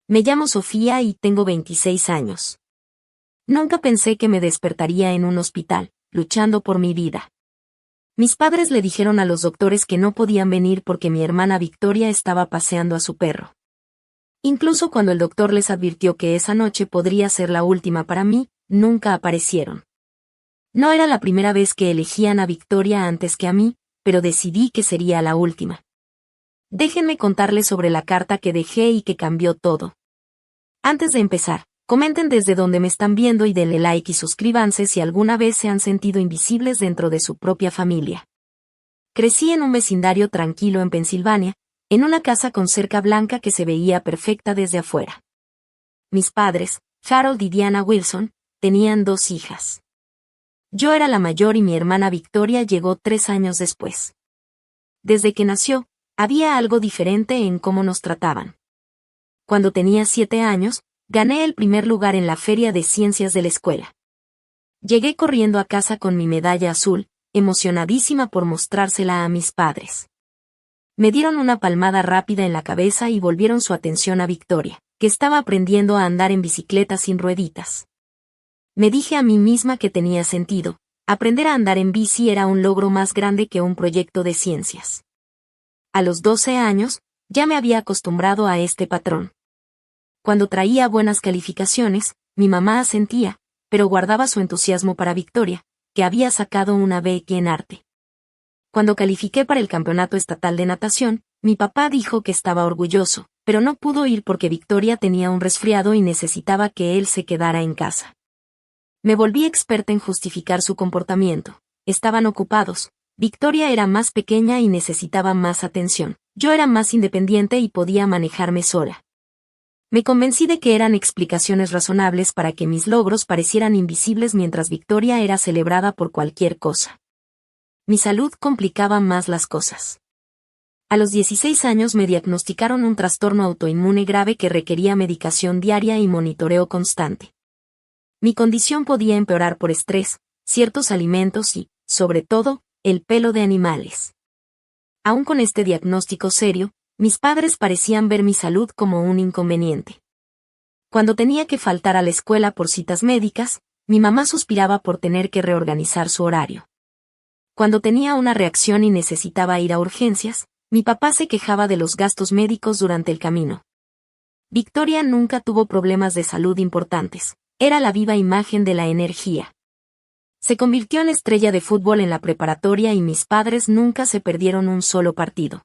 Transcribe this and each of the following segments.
Me llamo Sofía y tengo 26 años. Nunca pensé que me despertaría en un hospital, luchando por mi vida. Mis padres le dijeron a los doctores que no podían venir porque mi hermana Victoria estaba paseando a su perro. Incluso cuando el doctor les advirtió que esa noche podría ser la última para mí, nunca aparecieron. No era la primera vez que elegían a Victoria antes que a mí, pero decidí que sería la última. Déjenme contarles sobre la carta que dejé y que cambió todo. Antes de empezar, comenten desde donde me están viendo y denle like y suscríbanse si alguna vez se han sentido invisibles dentro de su propia familia. Crecí en un vecindario tranquilo en Pensilvania, en una casa con cerca blanca que se veía perfecta desde afuera. Mis padres, Harold y Diana Wilson, tenían 2 hijas. Yo era la mayor y mi hermana Victoria llegó 3 años después. Desde que nació, había algo diferente en cómo nos trataban. Cuando tenía 7 años, gané el primer lugar en la feria de ciencias de la escuela. Llegué corriendo a casa con mi medalla azul, emocionadísima por mostrársela a mis padres. Me dieron una palmada rápida en la cabeza y volvieron su atención a Victoria, que estaba aprendiendo a andar en bicicleta sin rueditas. Me dije a mí misma que tenía sentido, aprender a andar en bici era un logro más grande que un proyecto de ciencias. A los 12 años, ya me había acostumbrado a este patrón. Cuando traía buenas calificaciones, mi mamá asentía, pero guardaba su entusiasmo para Victoria, que había sacado una beca en arte. Cuando califiqué para el campeonato estatal de natación, mi papá dijo que estaba orgulloso, pero no pudo ir porque Victoria tenía un resfriado y necesitaba que él se quedara en casa. Me volví experta en justificar su comportamiento. Estaban ocupados. Victoria era más pequeña y necesitaba más atención. Yo era más independiente y podía manejarme sola. Me convencí de que eran explicaciones razonables para que mis logros parecieran invisibles mientras Victoria era celebrada por cualquier cosa. Mi salud complicaba más las cosas. A los 16 años me diagnosticaron un trastorno autoinmune grave que requería medicación diaria y monitoreo constante. Mi condición podía empeorar por estrés, ciertos alimentos y, sobre todo, el pelo de animales. Aún con este diagnóstico serio, mis padres parecían ver mi salud como un inconveniente. Cuando tenía que faltar a la escuela por citas médicas, mi mamá suspiraba por tener que reorganizar su horario. Cuando tenía una reacción y necesitaba ir a urgencias, mi papá se quejaba de los gastos médicos durante el camino. Victoria nunca tuvo problemas de salud importantes, era la viva imagen de la energía. Se convirtió en estrella de fútbol en la preparatoria y mis padres nunca se perdieron un solo partido.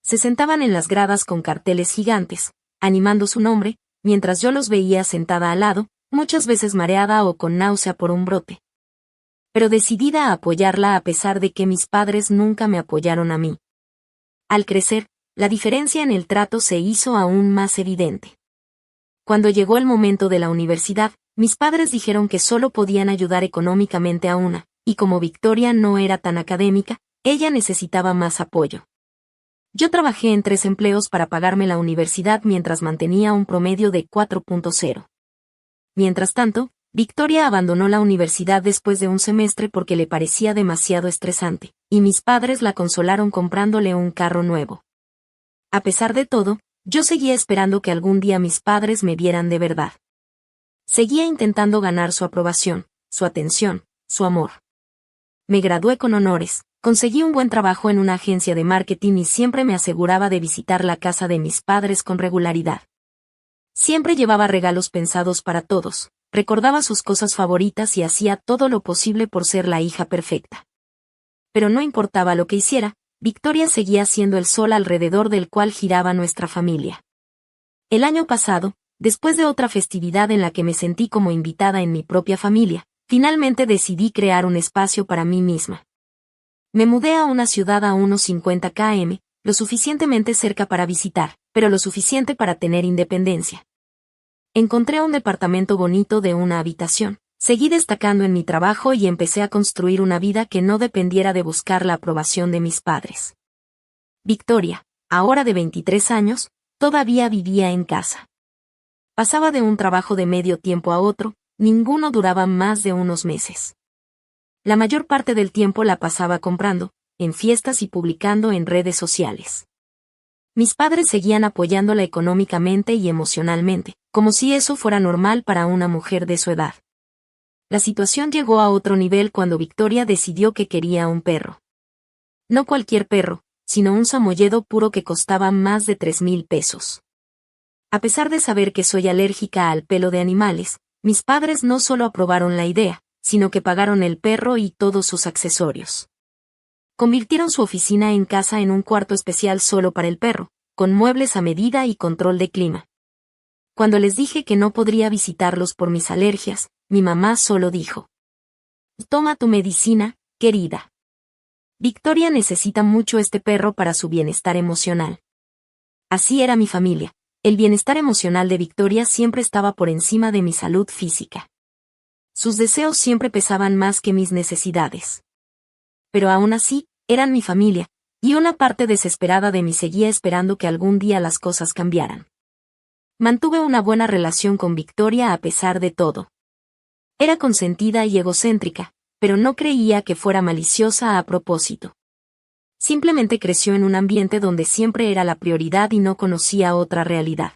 Se sentaban en las gradas con carteles gigantes, animando su nombre, mientras yo los veía sentada al lado, muchas veces mareada o con náusea por un brote. Pero decidida a apoyarla a pesar de que mis padres nunca me apoyaron a mí. Al crecer, la diferencia en el trato se hizo aún más evidente. Cuando llegó el momento de la universidad, mis padres dijeron que solo podían ayudar económicamente a una, y como Victoria no era tan académica, ella necesitaba más apoyo. Yo trabajé en 3 empleos para pagarme la universidad mientras mantenía un promedio de 4.0. Mientras tanto, Victoria abandonó la universidad después de un semestre porque le parecía demasiado estresante, y mis padres la consolaron comprándole un carro nuevo. A pesar de todo, yo seguía esperando que algún día mis padres me vieran de verdad. Seguía intentando ganar su aprobación, su atención, su amor. Me gradué con honores, conseguí un buen trabajo en una agencia de marketing y siempre me aseguraba de visitar la casa de mis padres con regularidad. Siempre llevaba regalos pensados para todos, recordaba sus cosas favoritas y hacía todo lo posible por ser la hija perfecta. Pero no importaba lo que hiciera, Victoria seguía siendo el sol alrededor del cual giraba nuestra familia. El año pasado, después de otra festividad en la que me sentí como invitada en mi propia familia, finalmente decidí crear un espacio para mí misma. Me mudé a una ciudad a unos 50 km, lo suficientemente cerca para visitar, pero lo suficiente para tener independencia. Encontré un departamento bonito de una habitación, seguí destacando en mi trabajo y empecé a construir una vida que no dependiera de buscar la aprobación de mis padres. Victoria, ahora de 23 años, todavía vivía en casa. Pasaba de un trabajo de medio tiempo a otro, ninguno duraba más de unos meses. La mayor parte del tiempo la pasaba comprando, en fiestas y publicando en redes sociales. Mis padres seguían apoyándola económicamente y emocionalmente, como si eso fuera normal para una mujer de su edad. La situación llegó a otro nivel cuando Victoria decidió que quería un perro. No cualquier perro, sino un samoyedo puro que costaba más de 3,000 pesos. A pesar de saber que soy alérgica al pelo de animales, mis padres no solo aprobaron la idea, sino que pagaron el perro y todos sus accesorios. Convirtieron su oficina en casa en un cuarto especial solo para el perro, con muebles a medida y control de clima. Cuando les dije que no podría visitarlos por mis alergias, mi mamá solo dijo: «Toma tu medicina, querida. Victoria necesita mucho este perro para su bienestar emocional». Así era mi familia. El bienestar emocional de Victoria siempre estaba por encima de mi salud física. Sus deseos siempre pesaban más que mis necesidades. Pero aún así, eran mi familia, y una parte desesperada de mí seguía esperando que algún día las cosas cambiaran. Mantuve una buena relación con Victoria a pesar de todo. Era consentida y egocéntrica, pero no creía que fuera maliciosa a propósito. Simplemente creció en un ambiente donde siempre era la prioridad y no conocía otra realidad.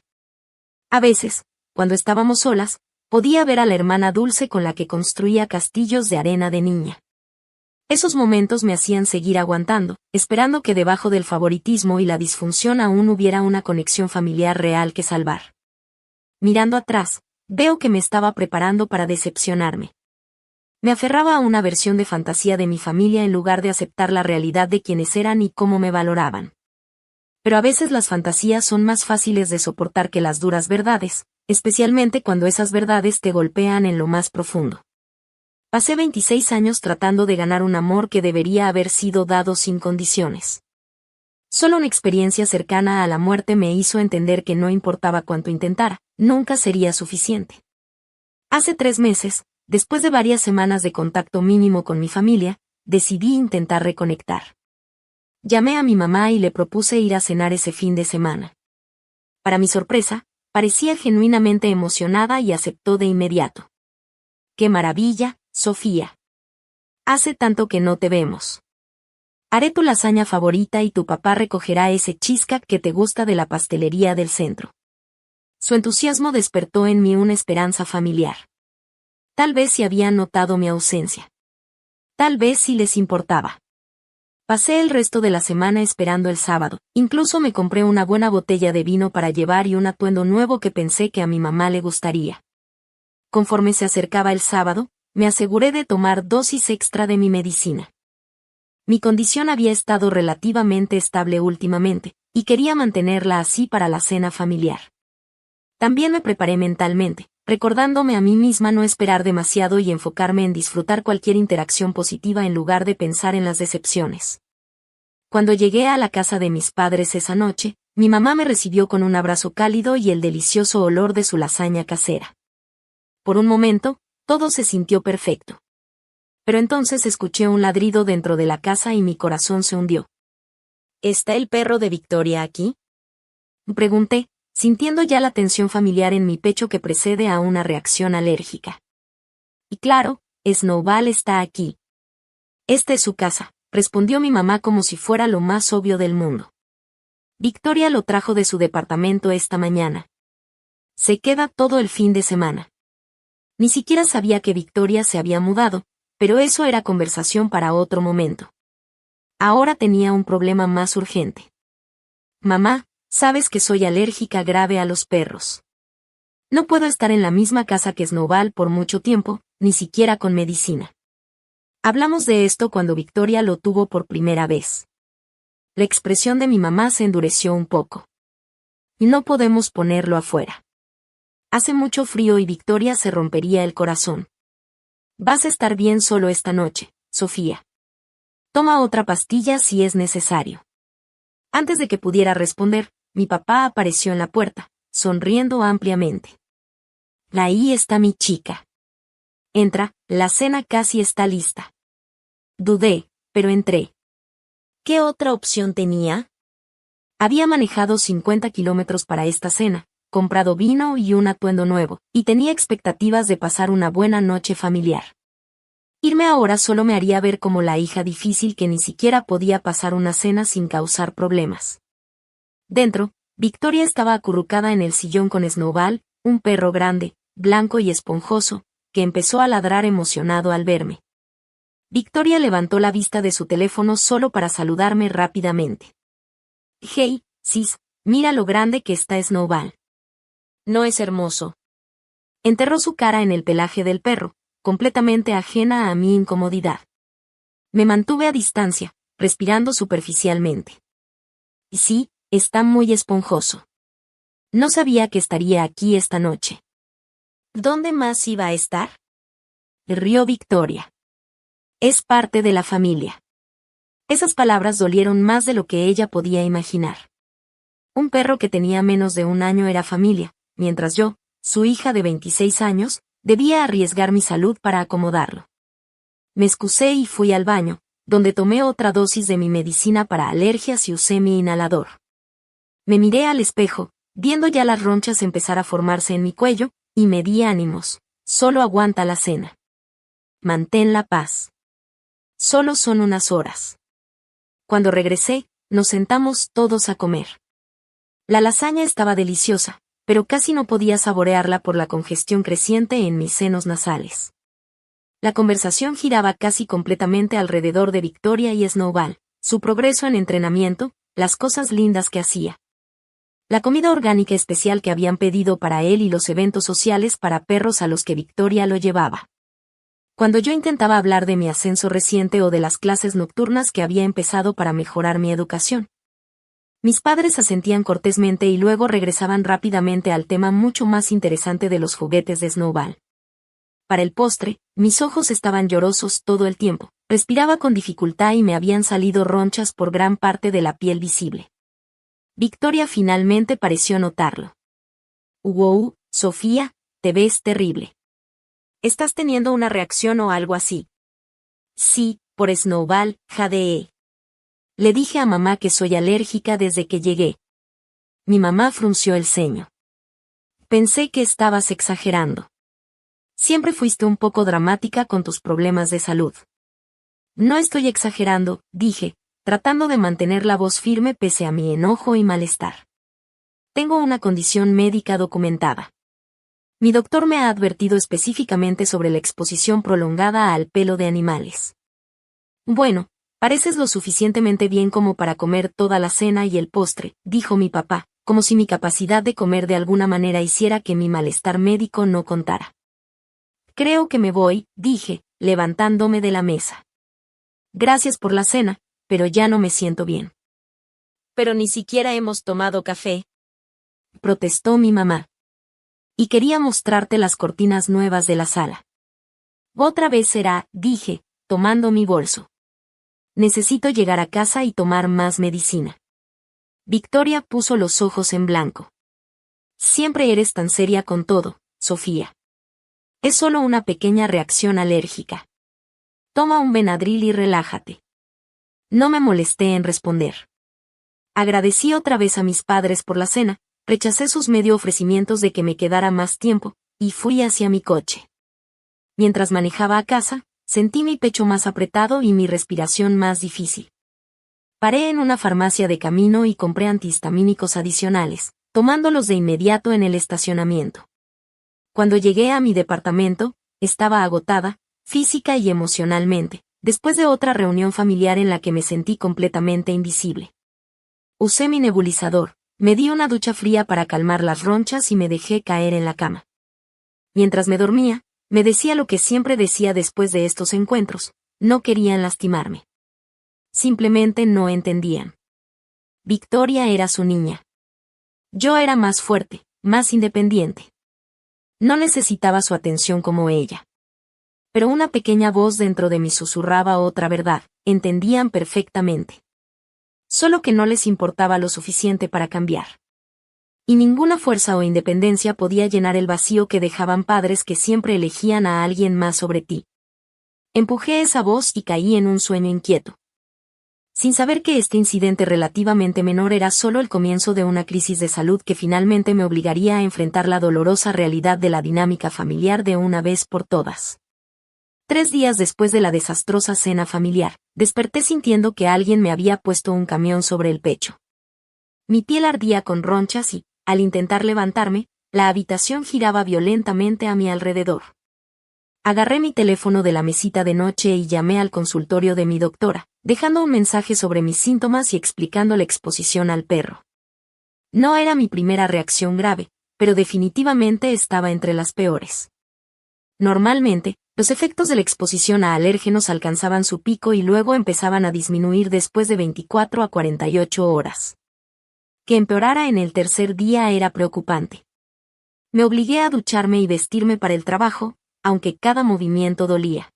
A veces, cuando estábamos solas, podía ver a la hermana Dulce con la que construía castillos de arena de niña. Esos momentos me hacían seguir aguantando, esperando que debajo del favoritismo y la disfunción aún hubiera una conexión familiar real que salvar. Mirando atrás, veo que me estaba preparando para decepcionarme. Me aferraba a una versión de fantasía de mi familia en lugar de aceptar la realidad de quienes eran y cómo me valoraban. Pero a veces las fantasías son más fáciles de soportar que las duras verdades, especialmente cuando esas verdades te golpean en lo más profundo. Pasé 26 años tratando de ganar un amor que debería haber sido dado sin condiciones. Solo una experiencia cercana a la muerte me hizo entender que no importaba cuánto intentara, nunca sería suficiente. Hace 3 meses, después de varias semanas de contacto mínimo con mi familia, decidí intentar reconectar. Llamé a mi mamá y le propuse ir a cenar ese fin de semana. Para mi sorpresa, parecía genuinamente emocionada y aceptó de inmediato. ¡Qué maravilla, Sofía! Hace tanto que no te vemos. Haré tu lasaña favorita y tu papá recogerá ese cheesecake que te gusta de la pastelería del centro. Su entusiasmo despertó en mí una esperanza familiar. Tal vez si habían notado mi ausencia. Tal vez si les importaba. Pasé el resto de la semana esperando el sábado, incluso me compré una buena botella de vino para llevar y un atuendo nuevo que pensé que a mi mamá le gustaría. Conforme se acercaba el sábado, me aseguré de tomar dosis extra de mi medicina. Mi condición había estado relativamente estable últimamente, y quería mantenerla así para la cena familiar. También me preparé mentalmente, recordándome a mí misma no esperar demasiado y enfocarme en disfrutar cualquier interacción positiva en lugar de pensar en las decepciones. Cuando llegué a la casa de mis padres esa noche, mi mamá me recibió con un abrazo cálido y el delicioso olor de su lasaña casera. Por un momento, todo se sintió perfecto. Pero entonces escuché un ladrido dentro de la casa y mi corazón se hundió. ¿Está el perro de Victoria aquí?, pregunté, sintiendo ya la tensión familiar en mi pecho que precede a una reacción alérgica. Y claro, Snowball está aquí. Esta es su casa, respondió mi mamá como si fuera lo más obvio del mundo. Victoria lo trajo de su departamento esta mañana. Se queda todo el fin de semana. Ni siquiera sabía que Victoria se había mudado, pero eso era conversación para otro momento. Ahora tenía un problema más urgente. Mamá, sabes que soy alérgica grave a los perros. No puedo estar en la misma casa que Snowball por mucho tiempo, ni siquiera con medicina. Hablamos de esto cuando Victoria lo tuvo por primera vez. La expresión de mi mamá se endureció un poco. Y no podemos ponerlo afuera. Hace mucho frío y Victoria se rompería el corazón. Vas a estar bien solo esta noche, Sofía. Toma otra pastilla si es necesario. Antes de que pudiera responder, mi papá apareció en la puerta, sonriendo ampliamente. Ahí está mi chica. Entra, la cena casi está lista. Dudé, pero entré. ¿Qué otra opción tenía? Había manejado 50 kilómetros para esta cena, comprado vino y un atuendo nuevo, y tenía expectativas de pasar una buena noche familiar. Irme ahora solo me haría ver como la hija difícil que ni siquiera podía pasar una cena sin causar problemas. Dentro, Victoria estaba acurrucada en el sillón con Snowball, un perro grande, blanco y esponjoso, que empezó a ladrar emocionado al verme. Victoria levantó la vista de su teléfono solo para saludarme rápidamente. «Hey, sis, mira lo grande que está Snowball. ¿No es hermoso?». Enterró su cara en el pelaje del perro, completamente ajena a mi incomodidad. Me mantuve a distancia, respirando superficialmente. Y sí, está muy esponjoso. No sabía que estaría aquí esta noche. ¿Dónde más iba a estar?, rió Victoria. Es parte de la familia. Esas palabras dolieron más de lo que ella podía imaginar. Un perro que tenía menos de un año era familia, mientras yo, su hija de 26 años, debía arriesgar mi salud para acomodarlo. Me excusé y fui al baño, donde tomé otra dosis de mi medicina para alergias y usé mi inhalador. Me miré al espejo, viendo ya las ronchas empezar a formarse en mi cuello, y me di ánimos. Solo aguanta la cena. Mantén la paz. Solo son unas horas. Cuando regresé, nos sentamos todos a comer. La lasaña estaba deliciosa, pero casi no podía saborearla por la congestión creciente en mis senos nasales. La conversación giraba casi completamente alrededor de Victoria y Snowball, su progreso en entrenamiento, las cosas lindas que hacía. La comida orgánica especial que habían pedido para él y los eventos sociales para perros a los que Victoria lo llevaba. Cuando yo intentaba hablar de mi ascenso reciente o de las clases nocturnas que había empezado para mejorar mi educación, mis padres asentían cortésmente y luego regresaban rápidamente al tema mucho más interesante de los juguetes de Snowball. Para el postre, mis ojos estaban llorosos todo el tiempo, respiraba con dificultad y me habían salido ronchas por gran parte de la piel visible. Victoria finalmente pareció notarlo. «Wow, Sofía, te ves terrible. ¿Estás teniendo una reacción o algo así?». «Sí, por Snowball, jadee. Le dije a mamá que soy alérgica desde que llegué». Mi mamá frunció el ceño. «Pensé que estabas exagerando. Siempre fuiste un poco dramática con tus problemas de salud». «No estoy exagerando», dije, tratando de mantener la voz firme pese a mi enojo y malestar. «Tengo una condición médica documentada. Mi doctor me ha advertido específicamente sobre la exposición prolongada al pelo de animales». «Bueno, pareces lo suficientemente bien como para comer toda la cena y el postre», dijo mi papá, como si mi capacidad de comer de alguna manera hiciera que mi malestar médico no contara. «Creo que me voy», dije, levantándome de la mesa. «Gracias por la cena, pero ya no me siento bien». «Pero ni siquiera hemos tomado café», protestó mi mamá. «Y quería mostrarte las cortinas nuevas de la sala». «Otra vez será», dije, tomando mi bolso. «Necesito llegar a casa y tomar más medicina». Victoria puso los ojos en blanco. «Siempre eres tan seria con todo, Sofía. Es solo una pequeña reacción alérgica. Toma un Benadryl y relájate». No me molesté en responder. Agradecí otra vez a mis padres por la cena, rechacé sus medio ofrecimientos de que me quedara más tiempo, y fui hacia mi coche. Mientras manejaba a casa, sentí mi pecho más apretado y mi respiración más difícil. Paré en una farmacia de camino y compré antihistamínicos adicionales, tomándolos de inmediato en el estacionamiento. Cuando llegué a mi departamento, estaba agotada, física y emocionalmente, después de otra reunión familiar en la que me sentí completamente invisible. Usé mi nebulizador, me di una ducha fría para calmar las ronchas y me dejé caer en la cama. Mientras me dormía, me decía lo que siempre decía después de estos encuentros: no querían lastimarme. Simplemente no entendían. Victoria era su niña. Yo era más fuerte, más independiente. No necesitaba su atención como ella. Pero una pequeña voz dentro de mí susurraba otra verdad: entendían perfectamente. Solo que no les importaba lo suficiente para cambiar. Y ninguna fuerza o independencia podía llenar el vacío que dejaban padres que siempre elegían a alguien más sobre ti. Empujé esa voz y caí en un sueño inquieto. Sin saber que este incidente relativamente menor era solo el comienzo de una crisis de salud que finalmente me obligaría a enfrentar la dolorosa realidad de la dinámica familiar de una vez por todas. 3 días después de la desastrosa cena familiar, desperté sintiendo que alguien me había puesto un camión sobre el pecho. Mi piel ardía con ronchas y, al intentar levantarme, la habitación giraba violentamente a mi alrededor. Agarré mi teléfono de la mesita de noche y llamé al consultorio de mi doctora, dejando un mensaje sobre mis síntomas y explicando la exposición al perro. No era mi primera reacción grave, pero definitivamente estaba entre las peores. Normalmente, los efectos de la exposición a alérgenos alcanzaban su pico y luego empezaban a disminuir después de 24 a 48 horas. Que empeorara en el tercer día era preocupante. Me obligué a ducharme y vestirme para el trabajo, aunque cada movimiento dolía.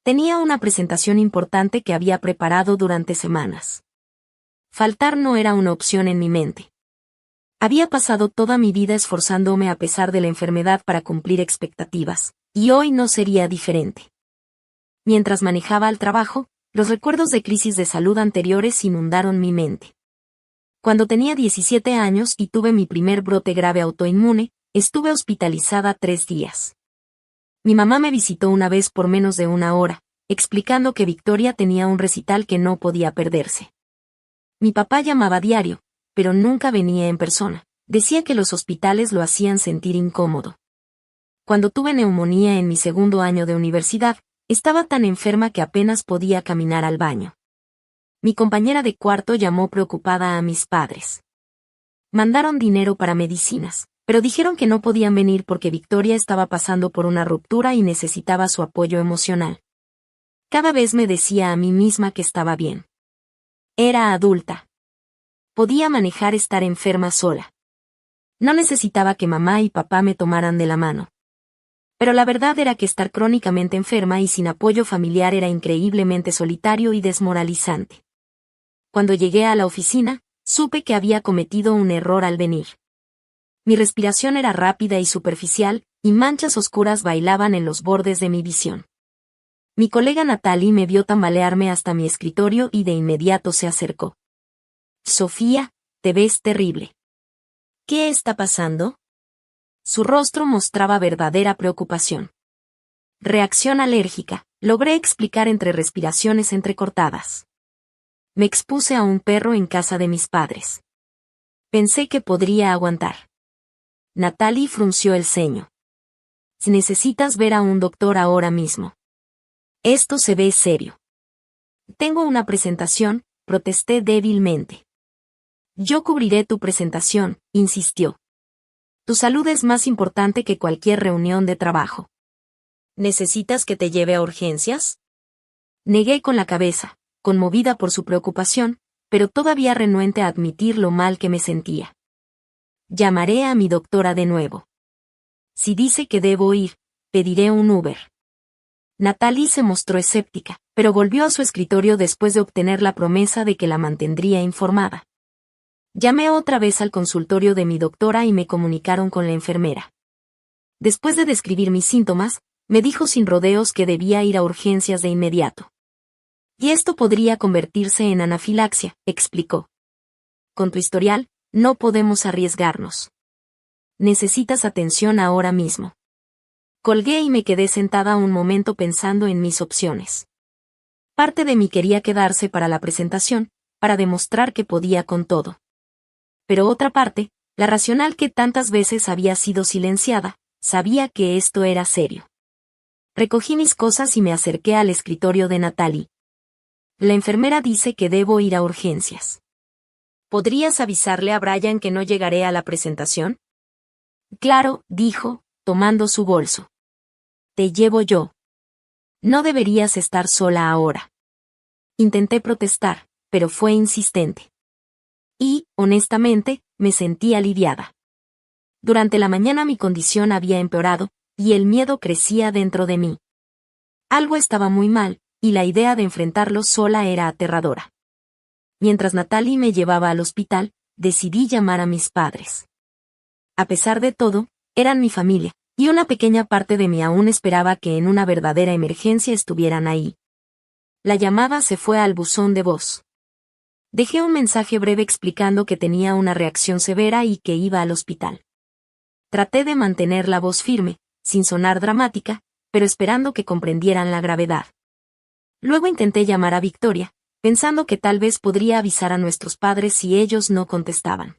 Tenía una presentación importante que había preparado durante semanas. Faltar no era una opción en mi mente. Había pasado toda mi vida esforzándome a pesar de la enfermedad para cumplir expectativas, y hoy no sería diferente. Mientras manejaba al trabajo, los recuerdos de crisis de salud anteriores inundaron mi mente. Cuando tenía 17 años y tuve mi primer brote grave autoinmune, estuve hospitalizada 3 días. Mi mamá me visitó una vez por menos de una hora, explicando que Victoria tenía un recital que no podía perderse. Mi papá llamaba diario, pero nunca venía en persona. Decía que los hospitales lo hacían sentir incómodo. Cuando tuve neumonía en mi segundo año de universidad, estaba tan enferma que apenas podía caminar al baño. Mi compañera de cuarto llamó preocupada a mis padres. Mandaron dinero para medicinas, pero dijeron que no podían venir porque Victoria estaba pasando por una ruptura y necesitaba su apoyo emocional. Cada vez me decía a mí misma que estaba bien. Era adulta. Podía manejar estar enferma sola. No necesitaba que mamá y papá me tomaran de la mano. Pero la verdad era que estar crónicamente enferma y sin apoyo familiar era increíblemente solitario y desmoralizante. Cuando llegué a la oficina, supe que había cometido un error al venir. Mi respiración era rápida y superficial, y manchas oscuras bailaban en los bordes de mi visión. Mi colega Natalie me vio tambalearme hasta mi escritorio y de inmediato se acercó. Sofía, te ves terrible. ¿Qué está pasando? Su rostro mostraba verdadera preocupación. Reacción alérgica, logré explicar entre respiraciones entrecortadas. Me expuse a un perro en casa de mis padres. Pensé que podría aguantar. Natalie frunció el ceño. Necesitas ver a un doctor ahora mismo. Esto se ve serio. Tengo una presentación, protesté débilmente. Yo cubriré tu presentación, insistió. Tu salud es más importante que cualquier reunión de trabajo. ¿Necesitas que te lleve a urgencias? Negué con la cabeza, conmovida por su preocupación, pero todavía renuente a admitir lo mal que me sentía. Llamaré a mi doctora de nuevo. Si dice que debo ir, pediré un Uber. Natalie se mostró escéptica, pero volvió a su escritorio después de obtener la promesa de que la mantendría informada. Llamé otra vez al consultorio de mi doctora y me comunicaron con la enfermera. Después de describir mis síntomas, me dijo sin rodeos que debía ir a urgencias de inmediato. Y esto podría convertirse en anafilaxia, explicó. Con tu historial, no podemos arriesgarnos. Necesitas atención ahora mismo. Colgué y me quedé sentada un momento pensando en mis opciones. Parte de mí quería quedarse para la presentación, para demostrar que podía con todo. Pero otra parte, la racional que tantas veces había sido silenciada, sabía que esto era serio. Recogí mis cosas y me acerqué al escritorio de Natalie. La enfermera dice que debo ir a urgencias. ¿Podrías avisarle a Brian que no llegaré a la presentación? Claro, dijo, tomando su bolso. Te llevo yo. No deberías estar sola ahora. Intenté protestar, pero fue insistente. Y, honestamente, me sentí aliviada. Durante la mañana mi condición había empeorado, y el miedo crecía dentro de mí. Algo estaba muy mal, y la idea de enfrentarlo sola era aterradora. Mientras Natalie me llevaba al hospital, decidí llamar a mis padres. A pesar de todo, eran mi familia, y una pequeña parte de mí aún esperaba que en una verdadera emergencia estuvieran ahí. La llamada se fue al buzón de voz. Dejé un mensaje breve explicando que tenía una reacción severa y que iba al hospital. Traté de mantener la voz firme, sin sonar dramática, pero esperando que comprendieran la gravedad. Luego intenté llamar a Victoria, pensando que tal vez podría avisar a nuestros padres si ellos no contestaban.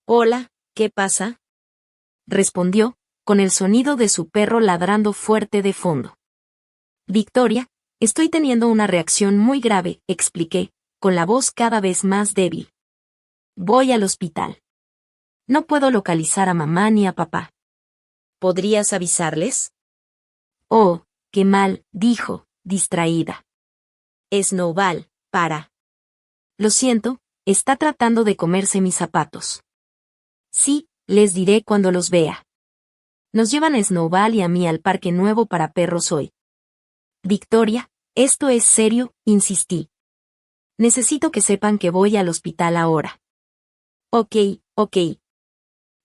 «Hola, ¿qué pasa?», respondió, con el sonido de su perro ladrando fuerte de fondo. «Victoria, estoy teniendo una reacción muy grave», expliqué, con la voz cada vez más débil. «Voy al hospital. No puedo localizar a mamá ni a papá». «¿Podrías avisarles?». «Oh, qué mal», dijo, distraída. «Snowball, para». «Lo siento, está tratando de comerse mis zapatos». «Sí, les diré cuando los vea». Nos llevan a Snowball y a mí al parque nuevo para perros hoy. «Victoria, esto es serio», insistí. «Necesito que sepan que voy al hospital ahora». Ok.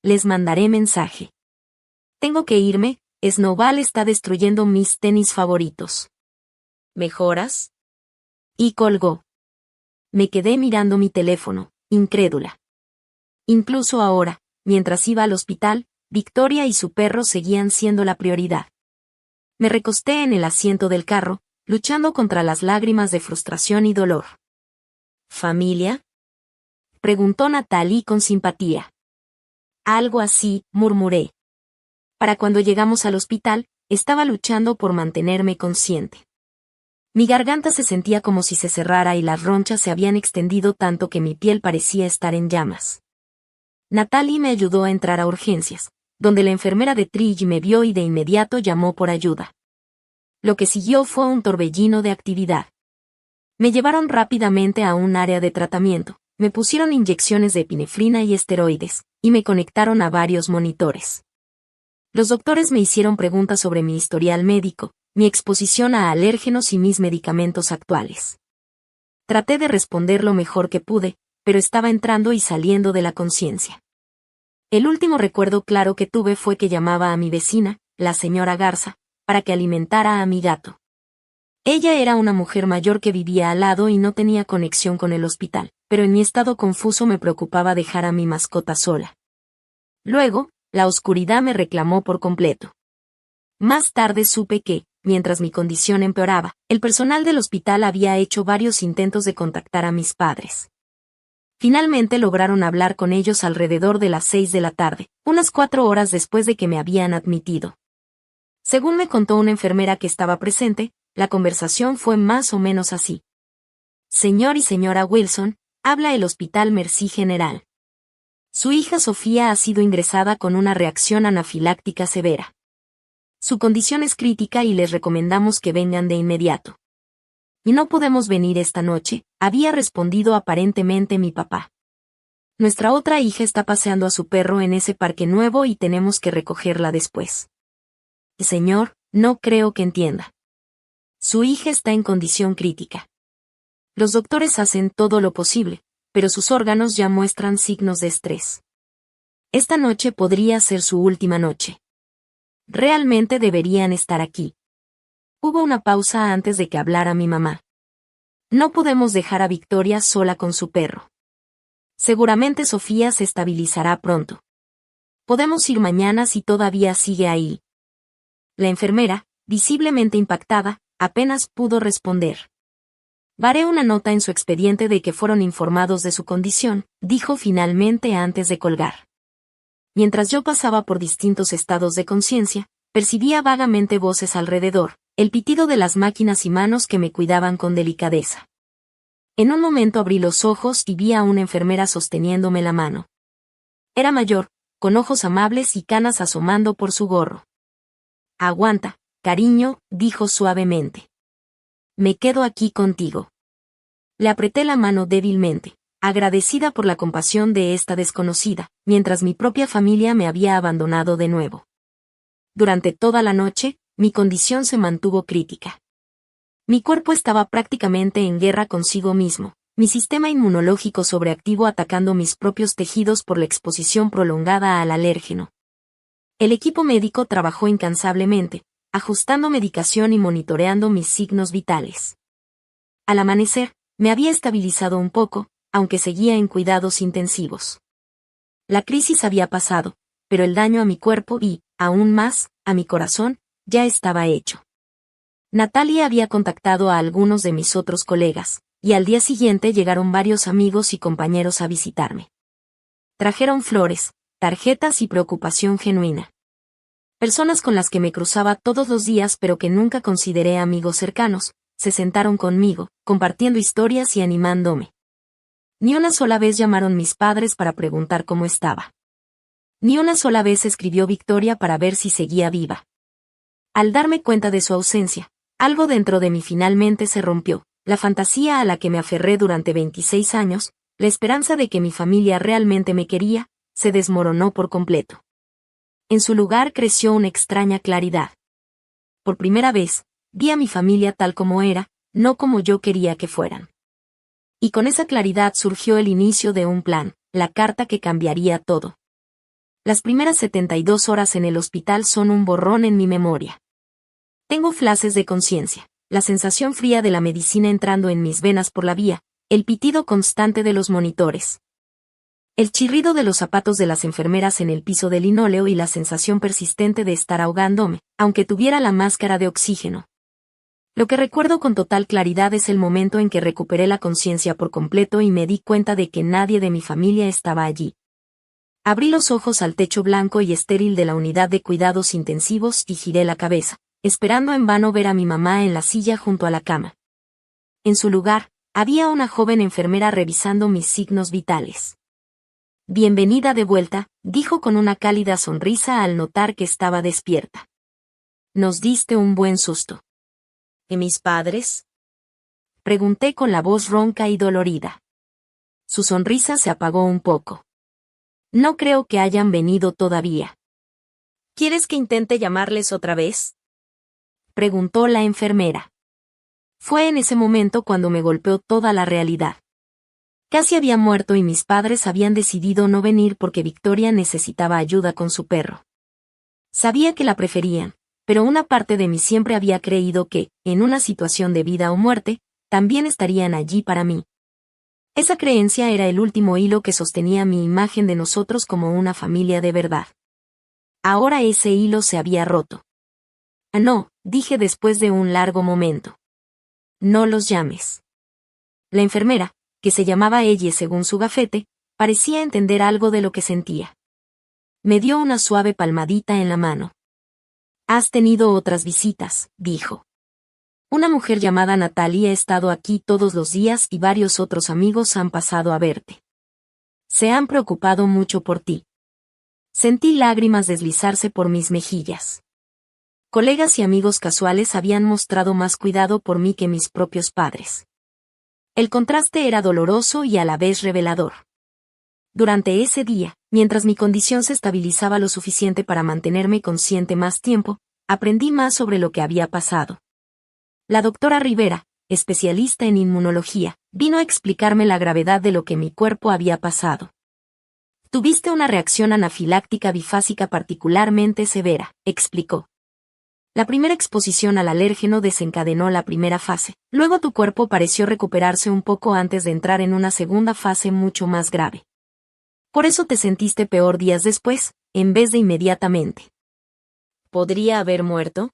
Les mandaré mensaje. Tengo que irme, Snowball está destruyendo mis tenis favoritos. ¿Mejoras? Y colgó. Me quedé mirando mi teléfono, incrédula. Incluso ahora, mientras iba al hospital, Victoria y su perro seguían siendo la prioridad. Me recosté en el asiento del carro, luchando contra las lágrimas de frustración y dolor. ¿Familia?, preguntó Natalie con simpatía. Algo así, murmuré. Para cuando llegamos al hospital, estaba luchando por mantenerme consciente. Mi garganta se sentía como si se cerrara y las ronchas se habían extendido tanto que mi piel parecía estar en llamas. Natalie me ayudó a entrar a urgencias, donde la enfermera de Trish me vio y de inmediato llamó por ayuda. Lo que siguió fue un torbellino de actividad. Me llevaron rápidamente a un área de tratamiento, me pusieron inyecciones de epinefrina y esteroides, y me conectaron a varios monitores. Los doctores me hicieron preguntas sobre mi historial médico, mi exposición a alérgenos y mis medicamentos actuales. Traté de responder lo mejor que pude, pero estaba entrando y saliendo de la conciencia. El último recuerdo claro que tuve fue que llamaba a mi vecina, la señora Garza, para que alimentara a mi gato. Ella era una mujer mayor que vivía al lado y no tenía conexión con el hospital, pero en mi estado confuso me preocupaba dejar a mi mascota sola. Luego, la oscuridad me reclamó por completo. Más tarde supe que, mientras mi condición empeoraba, el personal del hospital había hecho varios intentos de contactar a mis padres. Finalmente lograron hablar con ellos alrededor de las 6 de la tarde, unas 4 horas después de que me habían admitido. Según me contó una enfermera que estaba presente, la conversación fue más o menos así. Señor y señora Wilson, habla el Hospital Mercy General. Su hija Sofía ha sido ingresada con una reacción anafiláctica severa. Su condición es crítica y les recomendamos que vengan de inmediato. Y no podemos venir esta noche, había respondido aparentemente mi papá. Nuestra otra hija está paseando a su perro en ese parque nuevo y tenemos que recogerla después. Señor, no creo que entienda. Su hija está en condición crítica. Los doctores hacen todo lo posible, pero sus órganos ya muestran signos de estrés. Esta noche podría ser su última noche. Realmente deberían estar aquí. Hubo una pausa antes de que hablara mi mamá. No podemos dejar a Victoria sola con su perro. Seguramente Sofía se estabilizará pronto. Podemos ir mañana si todavía sigue ahí. La enfermera, visiblemente impactada, apenas pudo responder. Haré una nota en su expediente de que fueron informados de su condición, dijo finalmente antes de colgar. Mientras yo pasaba por distintos estados de conciencia, percibía vagamente voces alrededor, el pitido de las máquinas y manos que me cuidaban con delicadeza. En un momento abrí los ojos y vi a una enfermera sosteniéndome la mano. Era mayor, con ojos amables y canas asomando por su gorro. Aguanta, cariño, dijo suavemente. Me quedo aquí contigo. Le apreté la mano débilmente, agradecida por la compasión de esta desconocida, mientras mi propia familia me había abandonado de nuevo. Durante toda la noche, mi condición se mantuvo crítica. Mi cuerpo estaba prácticamente en guerra consigo mismo, mi sistema inmunológico sobreactivo atacando mis propios tejidos por la exposición prolongada al alérgeno. El equipo médico trabajó incansablemente, ajustando medicación y monitoreando mis signos vitales. Al amanecer, me había estabilizado un poco, aunque seguía en cuidados intensivos. La crisis había pasado, pero el daño a mi cuerpo y, aún más, a mi corazón, ya estaba hecho. Natalie había contactado a algunos de mis otros colegas, y al día siguiente llegaron varios amigos y compañeros a visitarme. Trajeron flores, tarjetas y preocupación genuina. Personas con las que me cruzaba todos los días pero que nunca consideré amigos cercanos, se sentaron conmigo, compartiendo historias y animándome. Ni una sola vez llamaron mis padres para preguntar cómo estaba. Ni una sola vez escribió Victoria para ver si seguía viva. Al darme cuenta de su ausencia, algo dentro de mí finalmente se rompió, la fantasía a la que me aferré durante 26 años, la esperanza de que mi familia realmente me quería, se desmoronó por completo. En su lugar creció una extraña claridad. Por primera vez, vi a mi familia tal como era, no como yo quería que fueran. Y con esa claridad surgió el inicio de un plan, la carta que cambiaría todo. Las primeras 72 horas en el hospital son un borrón en mi memoria. Tengo flashes de conciencia, la sensación fría de la medicina entrando en mis venas por la vía, el pitido constante de los monitores. El chirrido de los zapatos de las enfermeras en el piso de linóleo y la sensación persistente de estar ahogándome, aunque tuviera la máscara de oxígeno. Lo que recuerdo con total claridad es el momento en que recuperé la conciencia por completo y me di cuenta de que nadie de mi familia estaba allí. Abrí los ojos al techo blanco y estéril de la unidad de cuidados intensivos y giré la cabeza, esperando en vano ver a mi mamá en la silla junto a la cama. En su lugar, había una joven enfermera revisando mis signos vitales. Bienvenida de vuelta, dijo con una cálida sonrisa al notar que estaba despierta. Nos diste un buen susto. ¿Y mis padres? Pregunté con la voz ronca y dolorida. Su sonrisa se apagó un poco. No creo que hayan venido todavía. ¿Quieres que intente llamarles otra vez? Preguntó la enfermera. Fue en ese momento cuando me golpeó toda la realidad. Casi había muerto y mis padres habían decidido no venir porque Victoria necesitaba ayuda con su perro. Sabía que la preferían, pero una parte de mí siempre había creído que, en una situación de vida o muerte, también estarían allí para mí. Esa creencia era el último hilo que sostenía mi imagen de nosotros como una familia de verdad. Ahora ese hilo se había roto. No, dije después de un largo momento. No los llames. La enfermera, que se llamaba Ellie según su gafete, parecía entender algo de lo que sentía. Me dio una suave palmadita en la mano. Has tenido otras visitas, dijo. Una mujer llamada Natalie ha estado aquí todos los días y varios otros amigos han pasado a verte. Se han preocupado mucho por ti. Sentí lágrimas deslizarse por mis mejillas. Colegas y amigos casuales habían mostrado más cuidado por mí que mis propios padres. El contraste era doloroso y a la vez revelador. Durante ese día, mientras mi condición se estabilizaba lo suficiente para mantenerme consciente más tiempo, aprendí más sobre lo que había pasado. La doctora Rivera, especialista en inmunología, vino a explicarme la gravedad de lo que mi cuerpo había pasado. Tuviste una reacción anafiláctica bifásica particularmente severa, explicó. La primera exposición al alérgeno desencadenó la primera fase, luego tu cuerpo pareció recuperarse un poco antes de entrar en una segunda fase mucho más grave. Por eso te sentiste peor días después, en vez de inmediatamente. ¿Podría haber muerto?